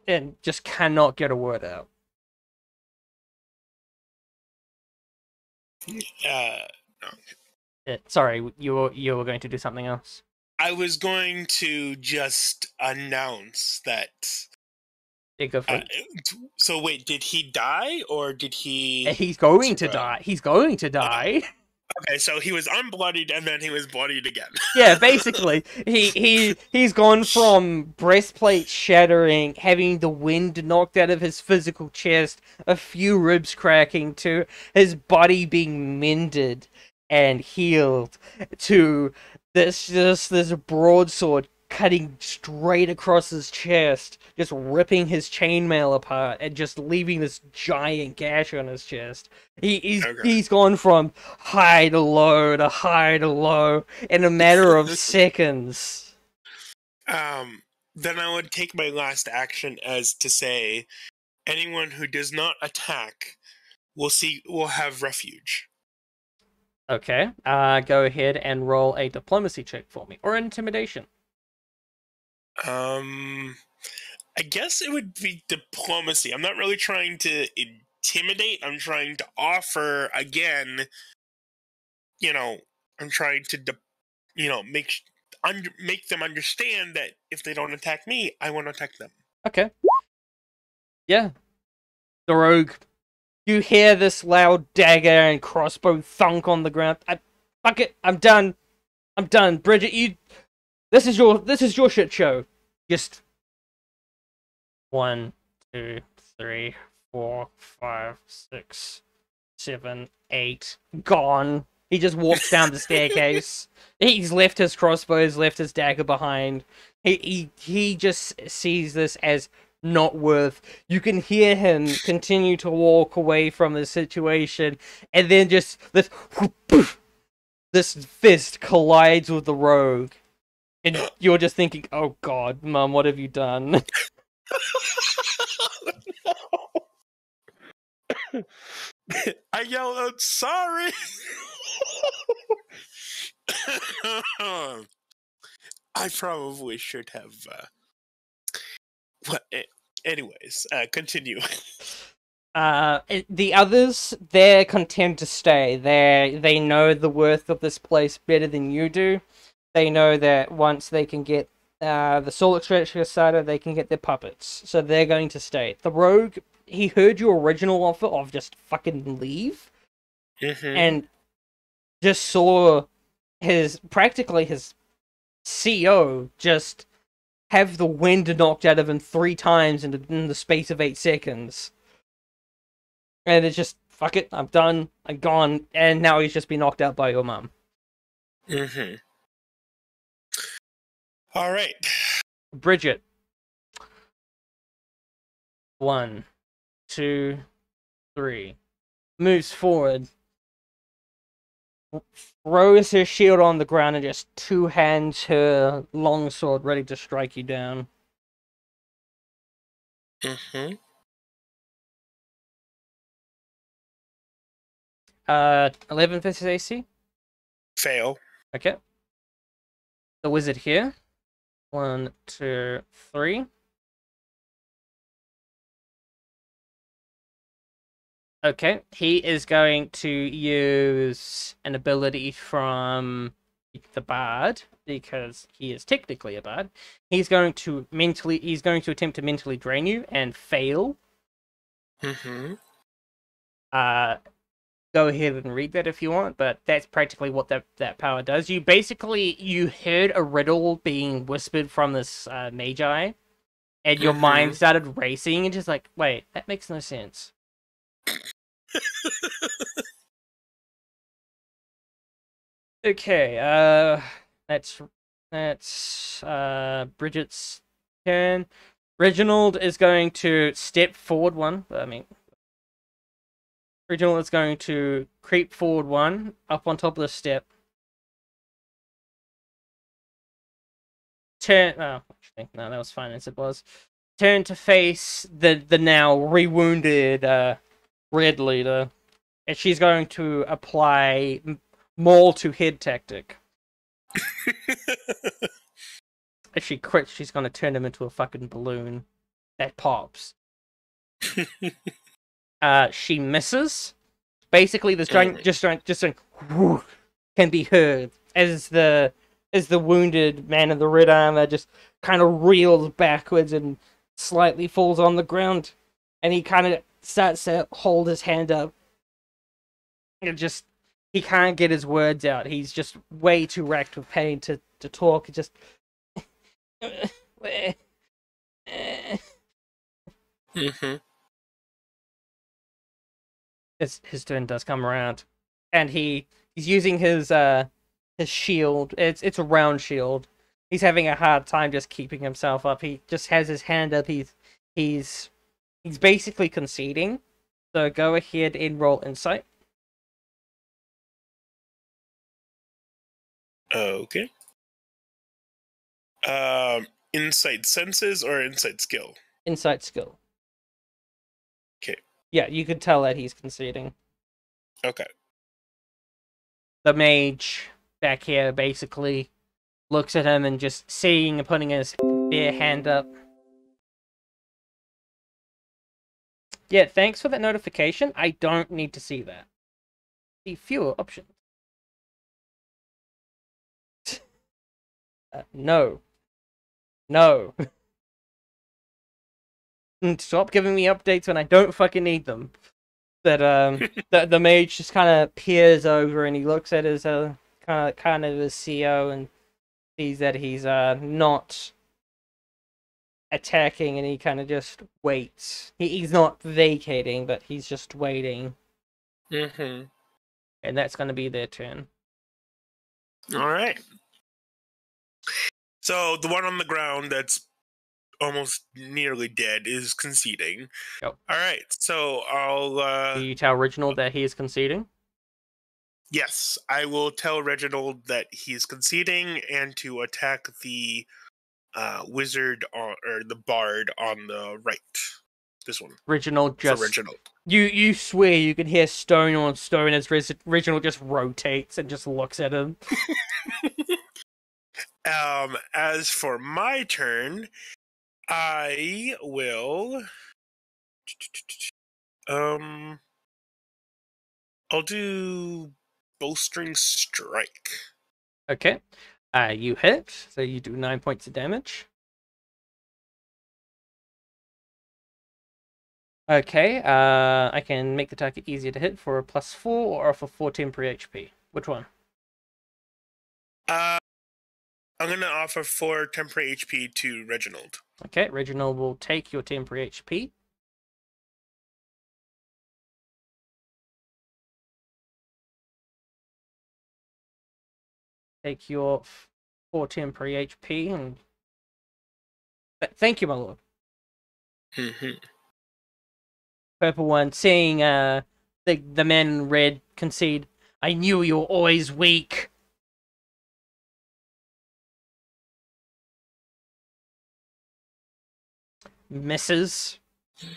and just cannot get a word out. Sorry, you were going to do something else. I was going to just announce that. Yeah, go for it. So wait, did he die or did he? He's going to die. He's going to die. Okay, so he was unbloodied and then he was bloodied again. Yeah, basically, he's gone from breastplate shattering, having the wind knocked out of his physical chest, a few ribs cracking, to his body being mended and healed, to this broadsword cutting straight across his chest, just ripping his chainmail apart and just leaving this giant gash on his chest. He's gone from high to low to high to low in a matter of seconds. Then I would take my last action as to say, anyone who does not attack will have refuge. Okay, go ahead and roll a diplomacy check for me, or intimidation. I guess it would be diplomacy. I'm not really trying to intimidate. I'm trying to offer again. I'm trying to, make them understand that if they don't attack me, I want to attack them. Okay. Yeah. The rogue. You hear this loud dagger and crossbow thunk on the ground. Fuck it. I'm done. Bridget, This is your shit show. Just 1, 2, 3, 4, 5, 6, 7, 8. Gone. He just walks down the staircase. He's left his crossbows, left his dagger behind. He just sees this as not worth. You can hear him continue to walk away from the situation, and then just this fist collides with the rogue. And you're just thinking, oh god, Mum, what have you done? No. I yelled out, sorry! I probably should have... Anyways, continue. The others, they're content to stay. They know the worth of this place better than you do. They know that once they can get the soul extraction started, they can get their puppets. So they're going to stay. The rogue, he heard your original offer of just fucking leave. And just saw practically his CO just have the wind knocked out of him 3 times in the space of 8 seconds. And it's just, fuck it, I'm done, I'm gone. And now he's just been knocked out by your mum. All right. Bridget. 1, 2, 3. Moves forward. Throws her shield on the ground and just 2 hands her longsword ready to strike you down. 11 versus AC? Fail. Okay. The wizard here. 1, 2, 3. Okay, he is going to use an ability from the bard, because he is technically a bard. He's going to attempt to mentally drain you and fail. Go ahead and read that if you want, but that's practically what that power does. You heard a riddle being whispered from this magi, and your mind started racing, and just like, wait, that makes no sense. Okay, that's Bridget's turn. Reginald is going to step forward one. Reginald is going to creep forward one, up on top of the step. Turn. Oh, actually, no, that was fine as it was. Turn to face the now rewounded red leader, and she's going to apply maul to head tactic. If she crits, she's going to turn him into a fucking balloon that pops. She misses. Basically, this giant just whoo, can be heard as the wounded man in the red armor just kind of reels backwards and slightly falls on the ground, and he kind of starts to hold his hand up. He can't get his words out. He's just way too racked with pain to talk. Just his turn does come around, and he's using his shield. It's a round shield. He's having a hard time just keeping himself up. He just has his hand up. He's basically conceding. So go ahead and roll insight. Okay. Insight senses or insight skill? Insight skill. Okay. Yeah, you could tell that he's conceding. Okay. The mage back here basically looks at him and just seeing and putting his bare hand up. Yeah, thanks for that notification. I don't need to see that. See fewer options. No. No. Stop giving me updates when I don't fucking need them. That the mage just kind of peers over and he looks at his kind of his CO and sees that he's not attacking, and he kind of just waits. He's not vacating, but he's just waiting. And that's going to be their turn. All right. So the one on the ground that's almost nearly dead is conceding. Yep. All right. So I'll. Do you tell Reginald that he is conceding? Yes, I will tell Reginald that he's conceding and to attack the wizard or the bard on the right. This one. Reginald just. For Reginald. You swear you can hear stone on stone as Reginald just rotates and just looks at him. As for my turn, I will. I'll do bowstring strike. Okay. You hit, so you do 9 points of damage. Okay, I can make the target easier to hit for a +4 or for 4 temporary HP. Which one? I'm gonna offer 4 temporary HP to Reginald. Okay, Reginald will take your temporary HP. Take your 4 temporary HP and thank you, my lord. Purple one, seeing the man in red concede. I knew you were always weak. Misses.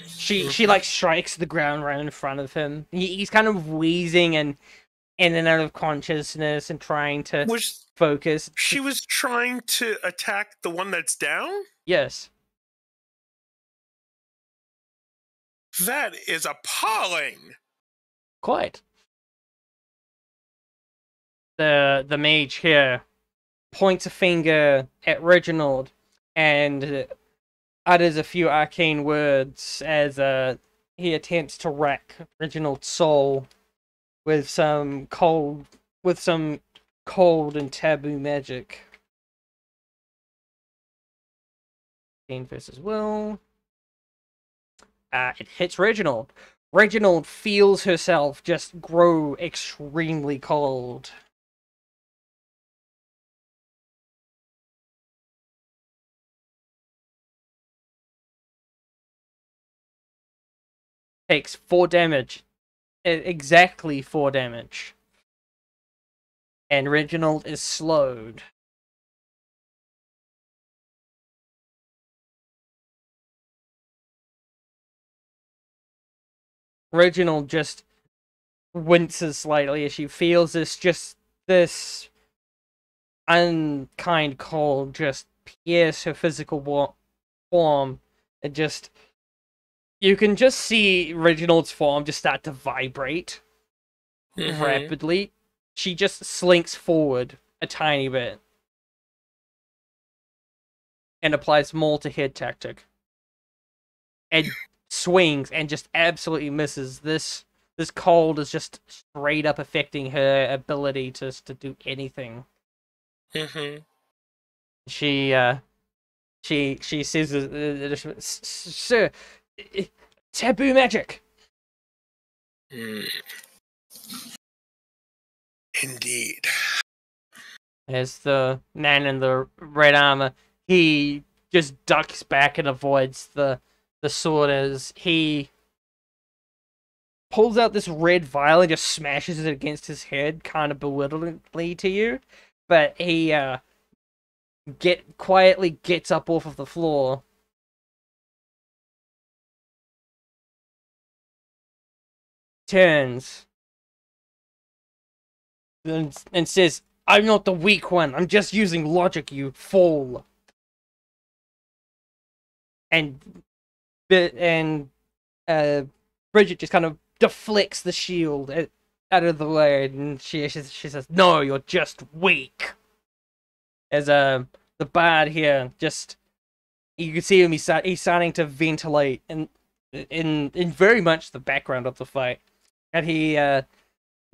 She like strikes the ground right in front of him. He's kind of wheezing and in and out of consciousness and trying to focus. She was trying to attack the one that's down? Yes. That is appalling. Quite. The mage here points a finger at Reginald and utters a few arcane words as he attempts to rack Reginald's soul with some cold and taboo magic. 15 versus Will. It hits Reginald. Reginald feels herself just grow extremely cold. Takes 4 damage. Exactly 4 damage. And Reginald is slowed. Reginald just winces slightly as she feels this unkind cold just pierce her physical form. It just, you can just see Reginald's form just start to vibrate rapidly. She just slinks forward a tiny bit and applies more to head tactic and swings and just absolutely misses. This cold is just straight up affecting her ability to do anything. She says, "Sir, taboo magic." Indeed. As the man in the red armor, he just ducks back and avoids the sword as he pulls out this red vial and just smashes it against his head, kind of bewilderingly to you. But he quietly gets up off of the floor. Turns and says, "I'm not the weak one. I'm just using logic, you fool." And Bridget just kind of deflects the shield out of the way, and she says, "No, you're just weak." As the bard here, just, you can see him, he's starting to ventilate in very much the background of the fight, and he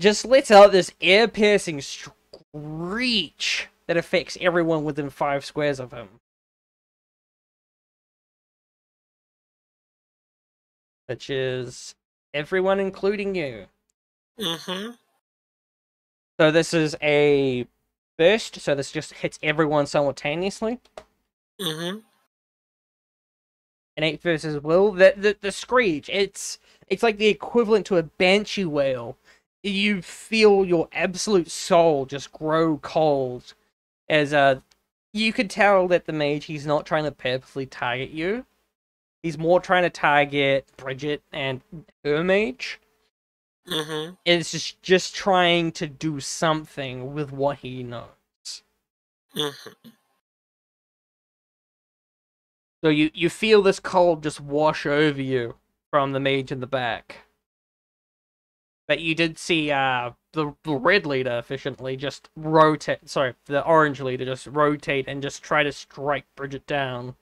just lets out this ear-piercing screech that affects everyone within 5 squares of him. Which is everyone, including you. So this is a burst, so this just hits everyone simultaneously. An 8 versus Will. The screech, it's like the equivalent to a banshee wail. You feel your absolute soul just grow cold. As you could tell that the mage, he's not trying to purposely target you. He's more trying to target Bridget and her mage. It's just trying to do something with what he knows. So you feel this cold just wash over you from the mage in the back. But you did see the red leader efficiently just rotate. Sorry, the orange leader just rotate and just try to strike Bridget down.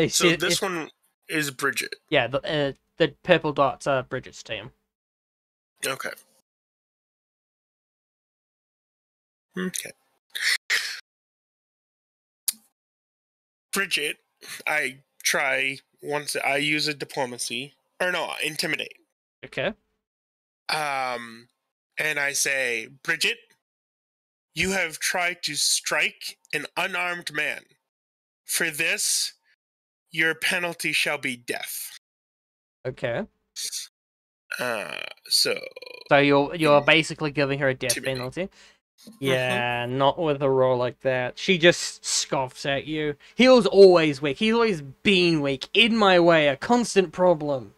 So this one is Bridget. Yeah, the purple dots are Bridget's team. Okay. Bridget, I use a diplomacy. Or no, intimidate. Okay. And I say, "Bridget, you have tried to strike an unarmed man. For this, your penalty shall be death." Okay. So you're basically giving her a death penalty. Yeah, not with a roll like that. She just scoffs at you. He was always weak. He's always been weak. In my way, a constant problem.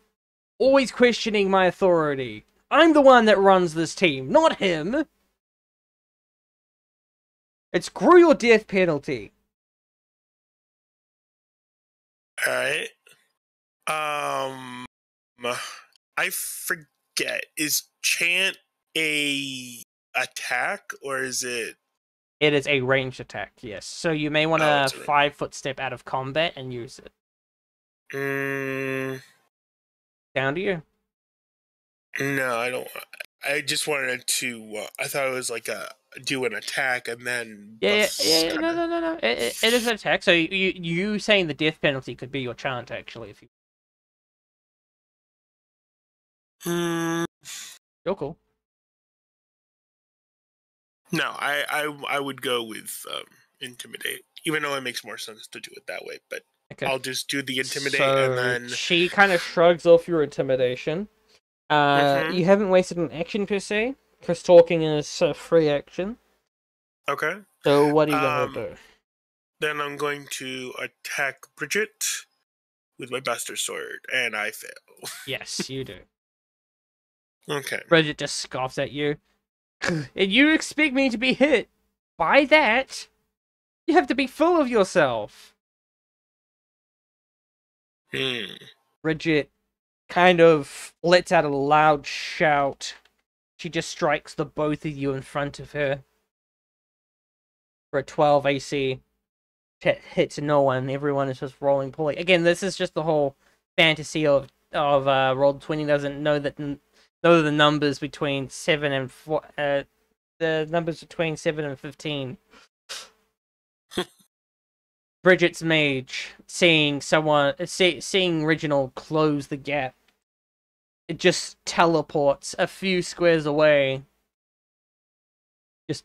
Always questioning my authority. I'm the one that runs this team, not him. It's screw your death penalty. Alright. I forget. Is chant a attack, or is it? It is a ranged attack, yes. So you may want to 5-foot step out of combat and use it. Down to you. No, I don't. I just wanted to. I thought it was like do an attack and then Yeah, buffs yeah, no, kinda. no, no, no. It is an attack. So you saying the death penalty could be your chant actually if you. Mm, You're cool. no, I would go with intimidate, even though it makes more sense to do it that way. But Okay. I'll just do the intimidate So and then. she kind of shrugs off your intimidation. Mhm. You haven't wasted an action per se, because talking is a free action. Okay. So what are you gonna do? Then I'm going to attack Bridget with my Buster Sword, and I fail. Yes, you do. Okay. Bridget just scoffs at you. And you expect me to be hit by that? You have to be full of yourself. Bridget kind of lets out a loud shout. She just strikes the both of you in front of her. For a 12 AC. Hits no one. Everyone is just rolling poorly. Again, this is just the whole fantasy of Roll20 doesn't know the numbers between 7 and 4. The numbers between 7 and 15. Bridget's mage seeing Reginald close the gap. It just teleports a few squares away. Just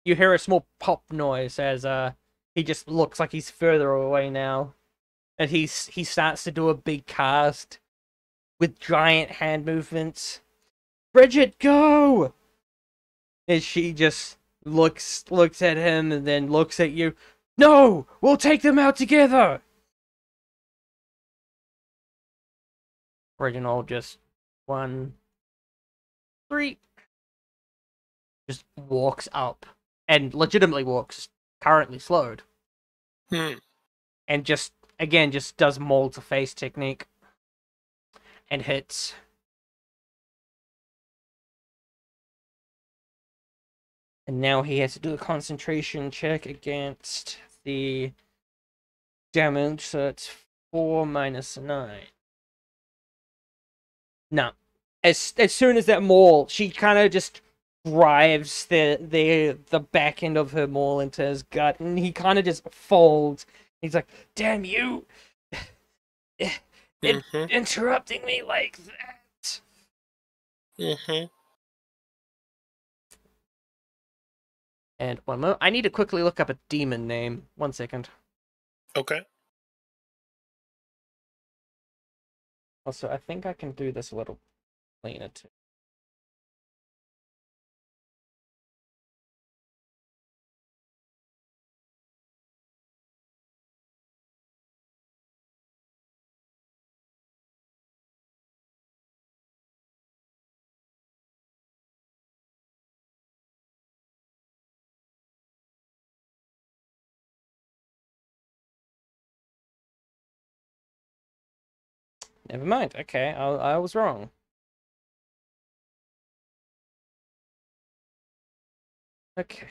you hear a small pop noise as he just looks like he's further away now. And he starts to do a big cast with giant hand movements. Bridget, go! And she just looks at him and then looks at you. No! We'll take them out together! Reginald just 1, 3. Just walks up. And legitimately walks. Currently slowed. And just, again, just does mold to face technique. And hits. And now he has to do a concentration check against the damage, so it's 4 minus 9. No. As soon as that maul, she kind of just drives the back end of her maul into his gut, and he kind of just folds. He's like, "Damn you! Interrupting me like that." And 1 moment, I need to quickly look up a demon name. 1 second. Okay. Also, I think I can do this a little cleaner too. Never mind. Okay, I was wrong. Okay.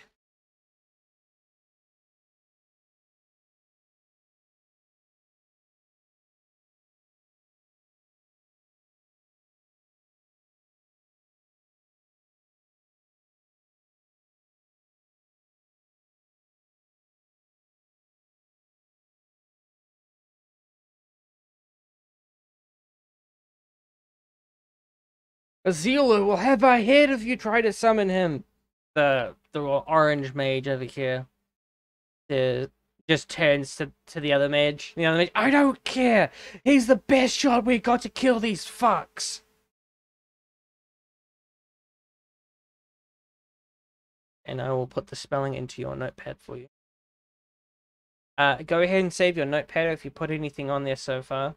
Azila will have my head if you try to summon him. The orange mage over here. Just turns to the other mage. The other mage, I don't care. He's the best shot we got to kill these fucks. And I will put the spelling into your notepad for you. Go ahead and save your notepad if you put anything on there so far.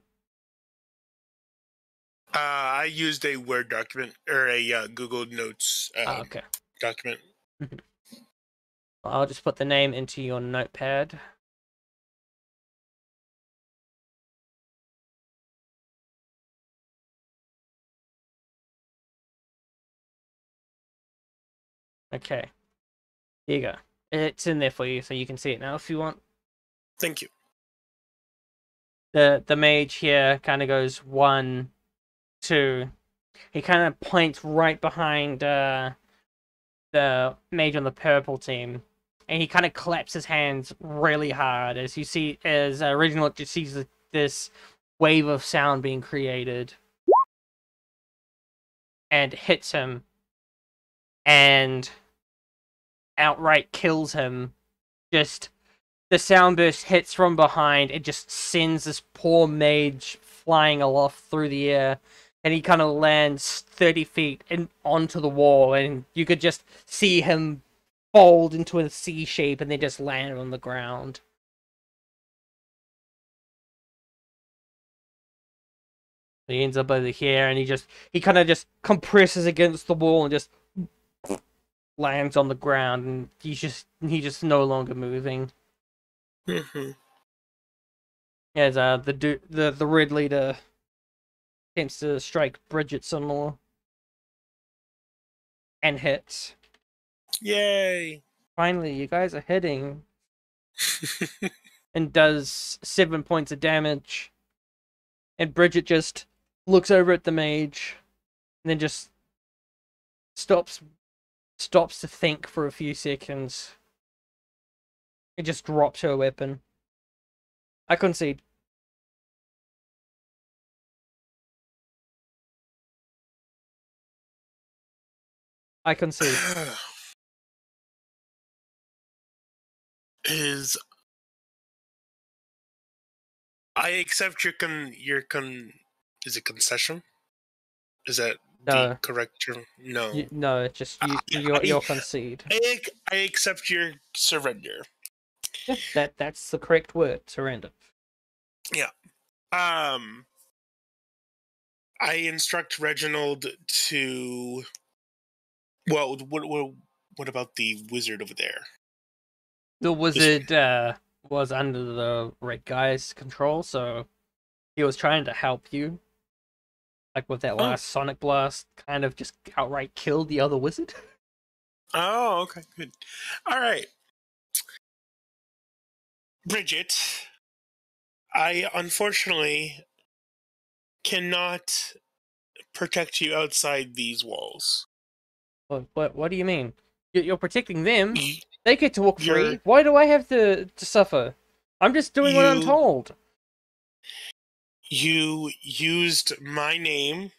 I used a Word document or a Google Notes Okay. document. I'll just put the name into your notepad. Okay. Here you go. It's in there for you, so you can see it now if you want. Thank you. The mage here kind of goes 1, 2, He kind of points right behind the mage on the purple team, and he kind of claps his hands really hard as you see as original just sees this wave of sound being created and hits him and outright kills him. Just the sound burst hits from behind, it just sends this poor mage flying aloft through the air, and he kind of lands 30 feet onto the wall, and you could just see him fold into a C shape and then just land on the ground. He ends up over here, and he kind of just compresses against the wall and just lands on the ground, and he's just no longer moving. As the red leader attempts to strike Bridget some more and hits. Yay! Finally, you guys are hitting. And does 7 points of damage. And Bridget just looks over at the mage and then just stops to think for a few seconds. It just drops her weapon. I concede. I concede. I accept your is it concession? Is that No. the correct term? No. No, it's just you'll concede. I accept your surrender. Yeah, that's the correct word, surrender. Yeah. I instruct Reginald to. Well, what about the wizard over there? The wizard was under the red guy's control, so he was trying to help you. Like with that last Sonic Blast, kind of just outright killed the other wizard. Oh, okay, good. All right. Bridget, I unfortunately cannot protect you outside these walls. What do you mean? You're protecting them? They get to walk free. Why do I have to suffer? I'm just doing what I'm told. You used my name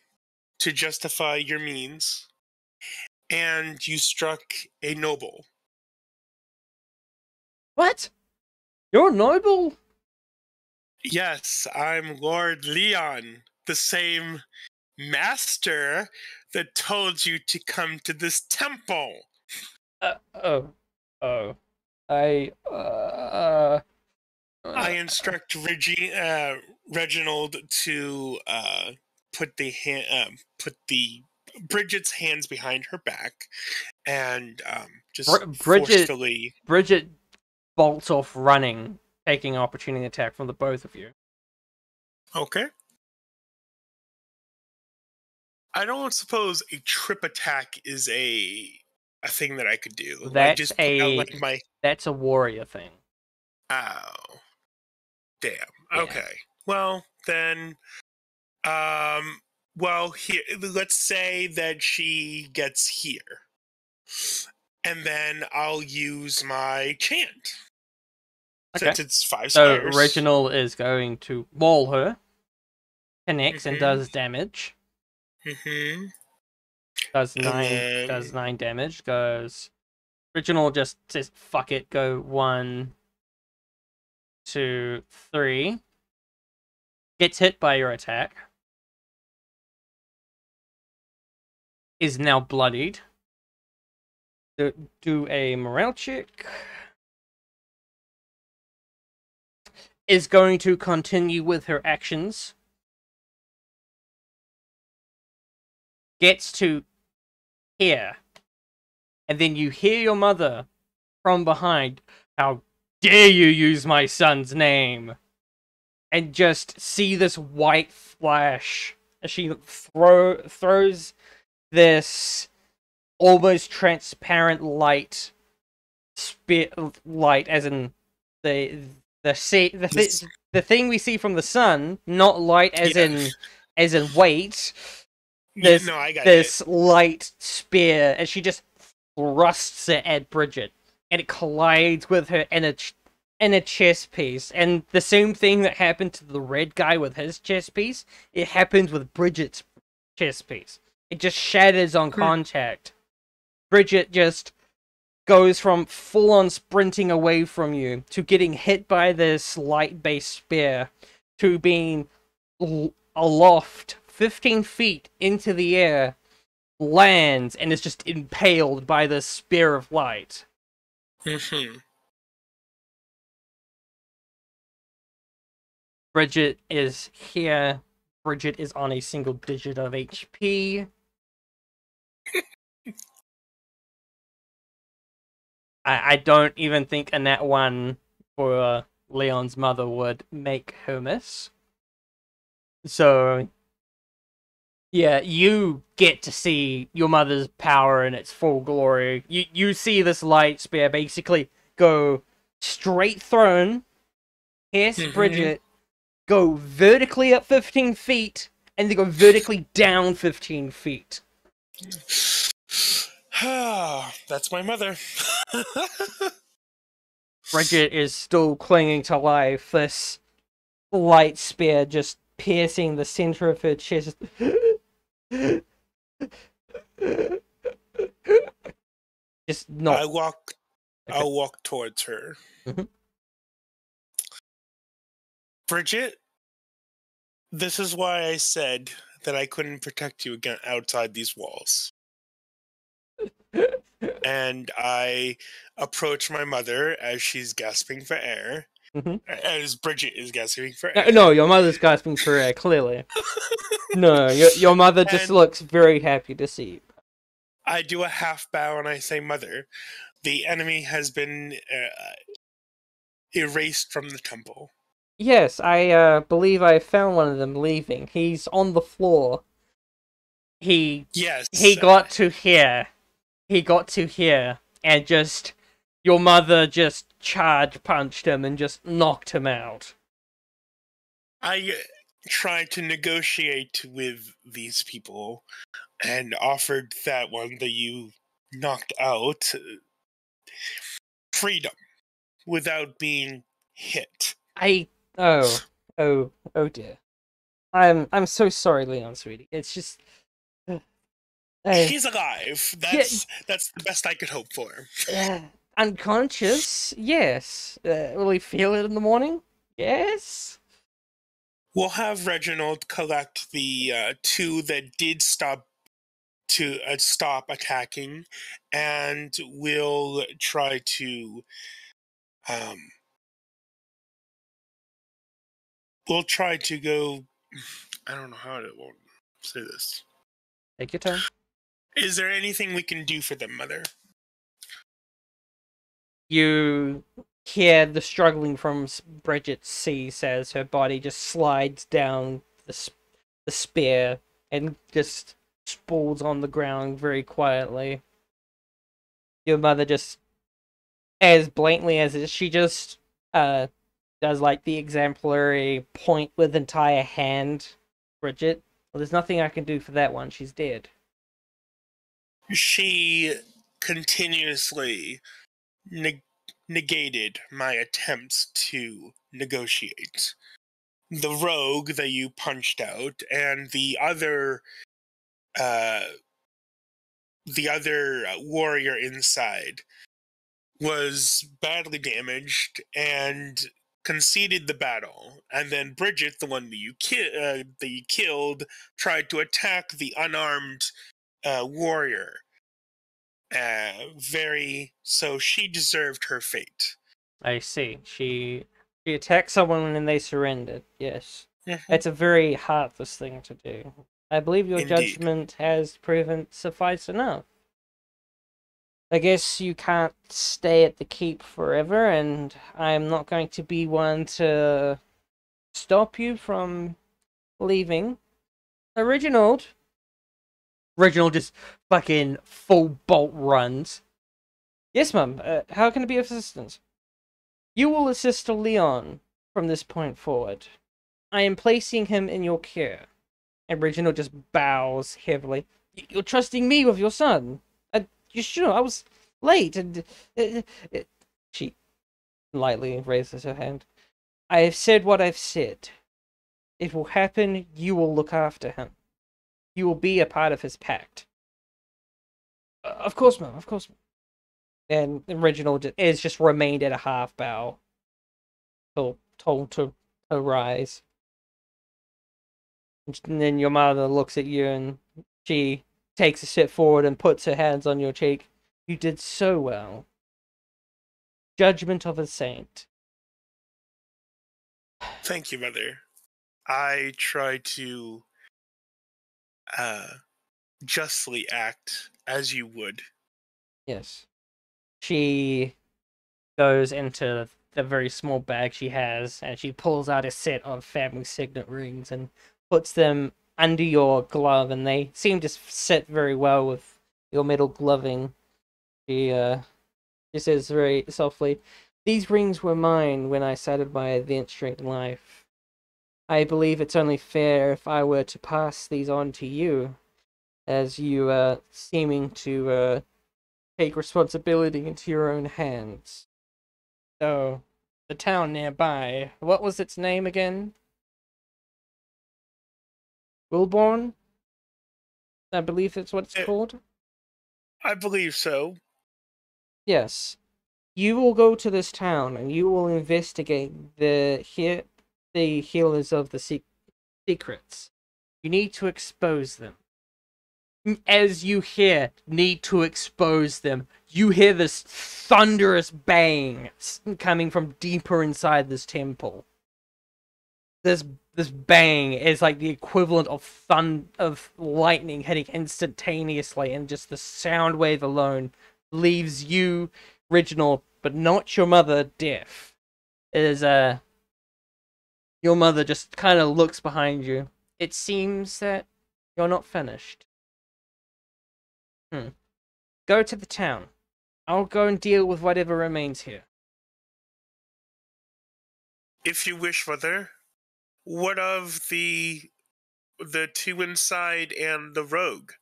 to justify your means, and you struck a noble. What? You're a noble? Yes, I'm Lord Leon, the same master that told you to come to this temple. I instruct Reginald to put Bridget's hands behind her back and just forcefully. Bridget bolts off running, taking opportunity attack from the both of you. Okay. I don't suppose a trip attack is a thing that I could do. That's that's a warrior thing. Oh. Damn. Yeah. Okay. Well, then here, let's say that she gets here. And then I'll use my chant. Okay. Since it's 5 squares. So Reginald is going to maul her. Connects and does damage. Does 9 damage. Goes. Reginald just says fuck it, go 1, 2, 3. Gets hit by your attack. Is now bloodied. Do a morale check. Is going to continue with her actions. Gets to here. And then you hear your mother from behind. How dare you use my son's name? And just see this white flash as she throws this almost transparent light, light as in the thing we see from the sun, not light as in weight, Yeah, this no, I got this light spear, and she just thrusts it at Bridget, and it collides with her in a chest piece. And the same thing that happened to the red guy with his chest piece, it happens with Bridget's chest piece. It just shatters on contact. Bridget just goes from full-on sprinting away from you to getting hit by this light-based spear to being aloft 15 feet into the air, lands, and is just impaled by this spear of light. Mm-hmm. Bridget is here. Bridget is on a single digit of HP. I don't even think a nat 1 for Leon's mother would make her miss. So, yeah, you get to see your mother's power in its full glory. You see this light spear basically go straight thrown, pierce Bridget, go vertically up 15 feet, and then go vertically down 15 feet. That's my mother. Bridget is still clinging to life. This light spear just piercing the center of her chest. Just not. I'll walk towards her. Mhm. Bridget, this is why I said that I couldn't protect you again outside these walls. And I approach my mother as she's gasping for air. Mhm. As Bridget is gasping for air. No, your mother's gasping for air, clearly. No, your mother just looks very happy to see you. I do a half bow and I say, Mother, the enemy has been erased from the temple. Yes, I believe I found one of them leaving. He's on the floor. He got to here. He got to here, and just your mother just charge punched him and just knocked him out. I tried to negotiate with these people and offered that one that you knocked out freedom without being hit. Oh dear. I'm so sorry, Leon, sweetie. It's just he's alive. That's the best I could hope for. Unconscious, yes. Will he feel it in the morning? Yes. We'll have Reginald collect the two that did stop attacking, and we'll try to go. I don't know how to say this. Take your time. Is there anything we can do for them, Mother? You hear the struggling from Bridget cease as her body just slides down the spear and just sprawls on the ground very quietly. Your mother just, as blatantly as she just does like the exemplary point with entire hand. Bridget, well, there's nothing I can do for that one. She's dead. She continuously negated my attempts to negotiate. The rogue that you punched out and the other warrior inside was badly damaged and conceded the battle. And then Bridget, the one that you killed, tried to attack the unarmed warrior. So she deserved her fate. I see. She attacked someone and they surrendered. Yes. It's a very heartless thing to do. I believe your judgment has proven suffice enough. I guess you can't stay at the keep forever, and I'm not going to be one to stop you from leaving. Reginald just fucking full bolt runs. Yes, Mum. How can it be of assistance? You will assist Leon from this point forward. I am placing him in your care. And Reginald just bows heavily. You're trusting me with your son. You sure? I was late, and she lightly raises her hand. I have said what I've said. It will happen. You will look after him. You will be a part of his pact. Of course, ma'am. Of course. And Reginald is just remained at a half bow, till told to rise. And then your mother looks at you and she takes a step forward and puts her hands on your cheek. You did so well. Judgment of a saint. Thank you, Mother. I try to justly act as you would. Yes. She goes into the very small bag she has and she pulls out a set of family signet rings and puts them under your glove, and they seem to sit very well with your metal gloving. She says very softly, "These rings were mine when I started my adventuring life. I believe it's only fair if I were to pass these on to you, as you are seeming to take responsibility into your own hands. So, the town nearby, what was its name again? Wilborn? I believe that's what it's called." I believe so. Yes. You will go to this town and you will investigate the healers of the secrets. You need to expose them. As you hear, need to expose them, you hear this thunderous bang coming from deeper inside this temple. This bang is like the equivalent of lightning hitting instantaneously, and just the sound wave alone leaves you, Reginald, but not your mother, deaf. It is your mother just kind of looks behind you. It seems that you're not finished. Go to the town. I'll go and deal with whatever remains here. If you wish, Mother. What of the two inside and the rogue?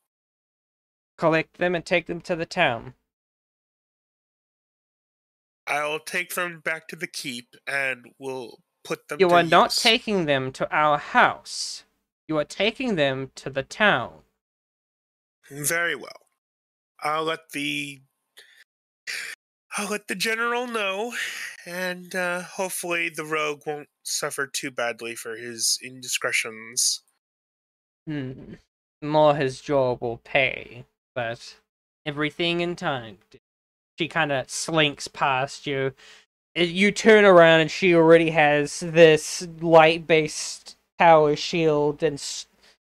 Collect them and take them to the town. I'll take them back to the keep and we'll put them You to are not use. taking them to our house. You are taking them to the town. Very well. I'll let the general know, and hopefully the rogue won't suffer too badly for his indiscretions. More his job will pay, but everything in time. She kind of slinks past you. You turn around and she already has this light-based power shield and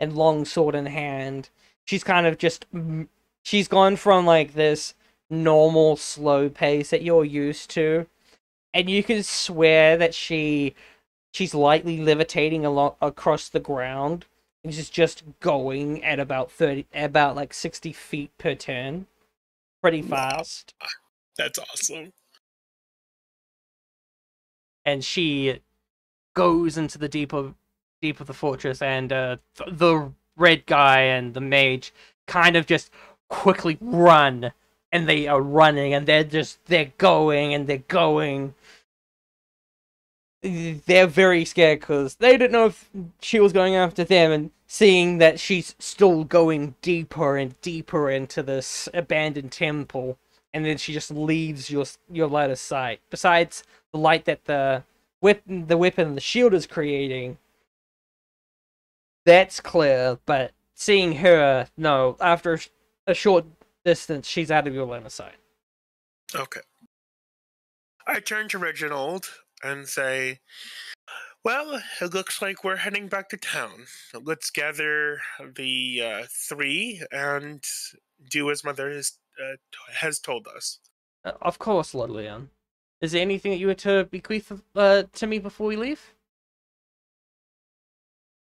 longsword in hand. She's kind of just she's gone from like this normal slow pace that you're used to, and you can swear that she's lightly levitating across the ground. And she's just going at about 60 feet per turn, pretty fast. Wow. That's awesome. And she goes into the deep of the fortress, and the red guy and the mage kind of just quickly run, and they are running, and they're going and they're going. They're very scared because they didn't know if she was going after them, and seeing that she's still going deeper and deeper into this abandoned temple, and then she just leaves your line of sight. Besides the light that the weapon and the shield is creating, that's clear, but seeing her, no, after a short distance, she's out of your line of sight. Okay. I turn to Reginald and say, well, it looks like we're heading back to town. Let's gather the three and do as Mother has told us. Of course, Lord Leon. Is there anything that you were to bequeath to me before we leave?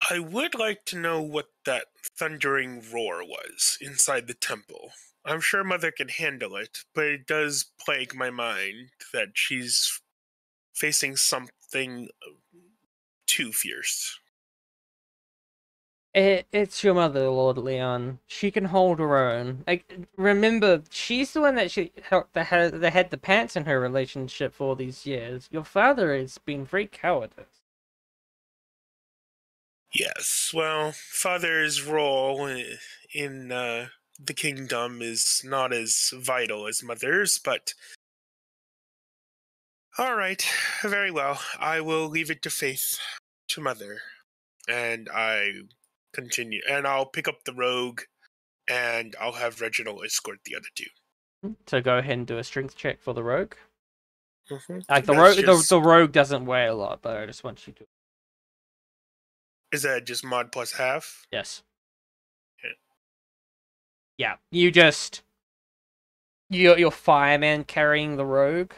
I would like to know what that thundering roar was inside the temple. I'm sure Mother can handle it, but it does plague my mind that she's facing something too fierce. It's your mother, Lord Leon. She can hold her own. Remember, she's the one that had the pants in her relationship for all these years. Your father has been very cowardice. Yes, well, father's role in the kingdom is not as vital as mother's, but all right, very well. I will leave it to faith, to mother, and I'll pick up the rogue, and I'll have Reginald escort the other two. So go ahead and do a strength check for the rogue. Mm-hmm. Like the rogue doesn't weigh a lot, but I just want you to. Is that just mod plus half? Yes. Okay. Yeah, you're fireman carrying the rogue,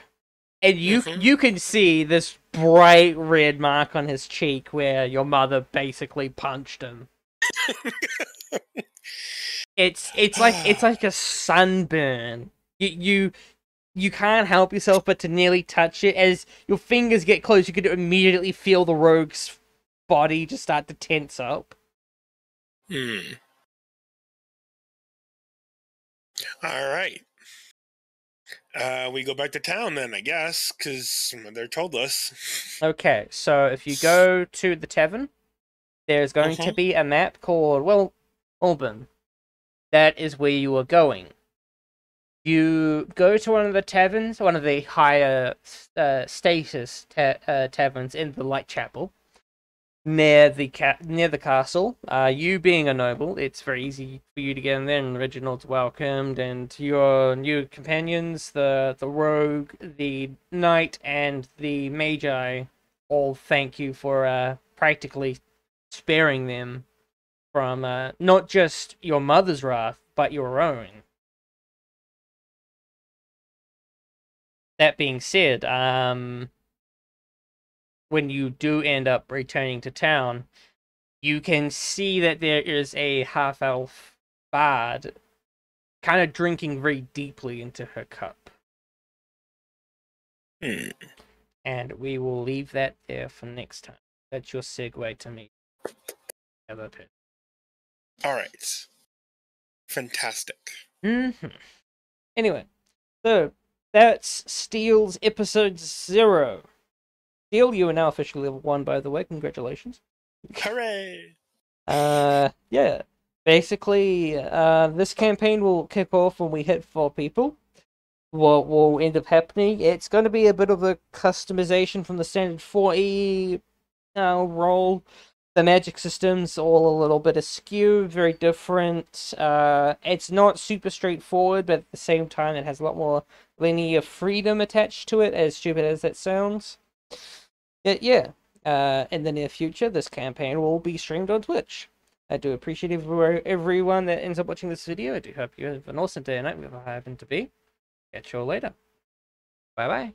and you can see this bright red mark on his cheek where your mother basically punched him. It's like a sunburn. You can't help yourself but to nearly touch it. As your fingers get close, you can immediately feel the rogue's body just start to tense up. All right. We go back to town then, I guess, because Mother told us. Okay, so if you go to the tavern, there's going to be a map called, well, Auburn. That is where you are going. You go to one of the taverns, one of the higher status taverns in the Light Chapel, near the castle. You being a noble, it's very easy for you to get in there, and Reginald's welcomed, and your new companions, the rogue, the knight, and the magi, all thank you for practically sparing them from not just your mother's wrath, but your own. That being said, when you do end up returning to town, you can see that there is a half-elf bard kind of drinking very deeply into her cup. And we will leave that there for next time. That's your segue to me. All right. Fantastic. Anyway, so that's Steel's episode 0. Steel, you are now officially level 1, by the way. Congratulations. Hooray! Yeah. Basically, this campaign will kick off when we hit 4 people. What will end up happening, it's going to be a bit of a customization from the standard 4E role. The magic system's all a little bit askew, very different. It's not super straightforward, but at the same time, it has a lot more linear freedom attached to it, as stupid as that sounds. Yeah. In the near future, this campaign will be streamed on Twitch. I do appreciate everyone that ends up watching this video. I do hope you have an awesome day and night, wherever I happen to be. Catch you all later. Bye-bye.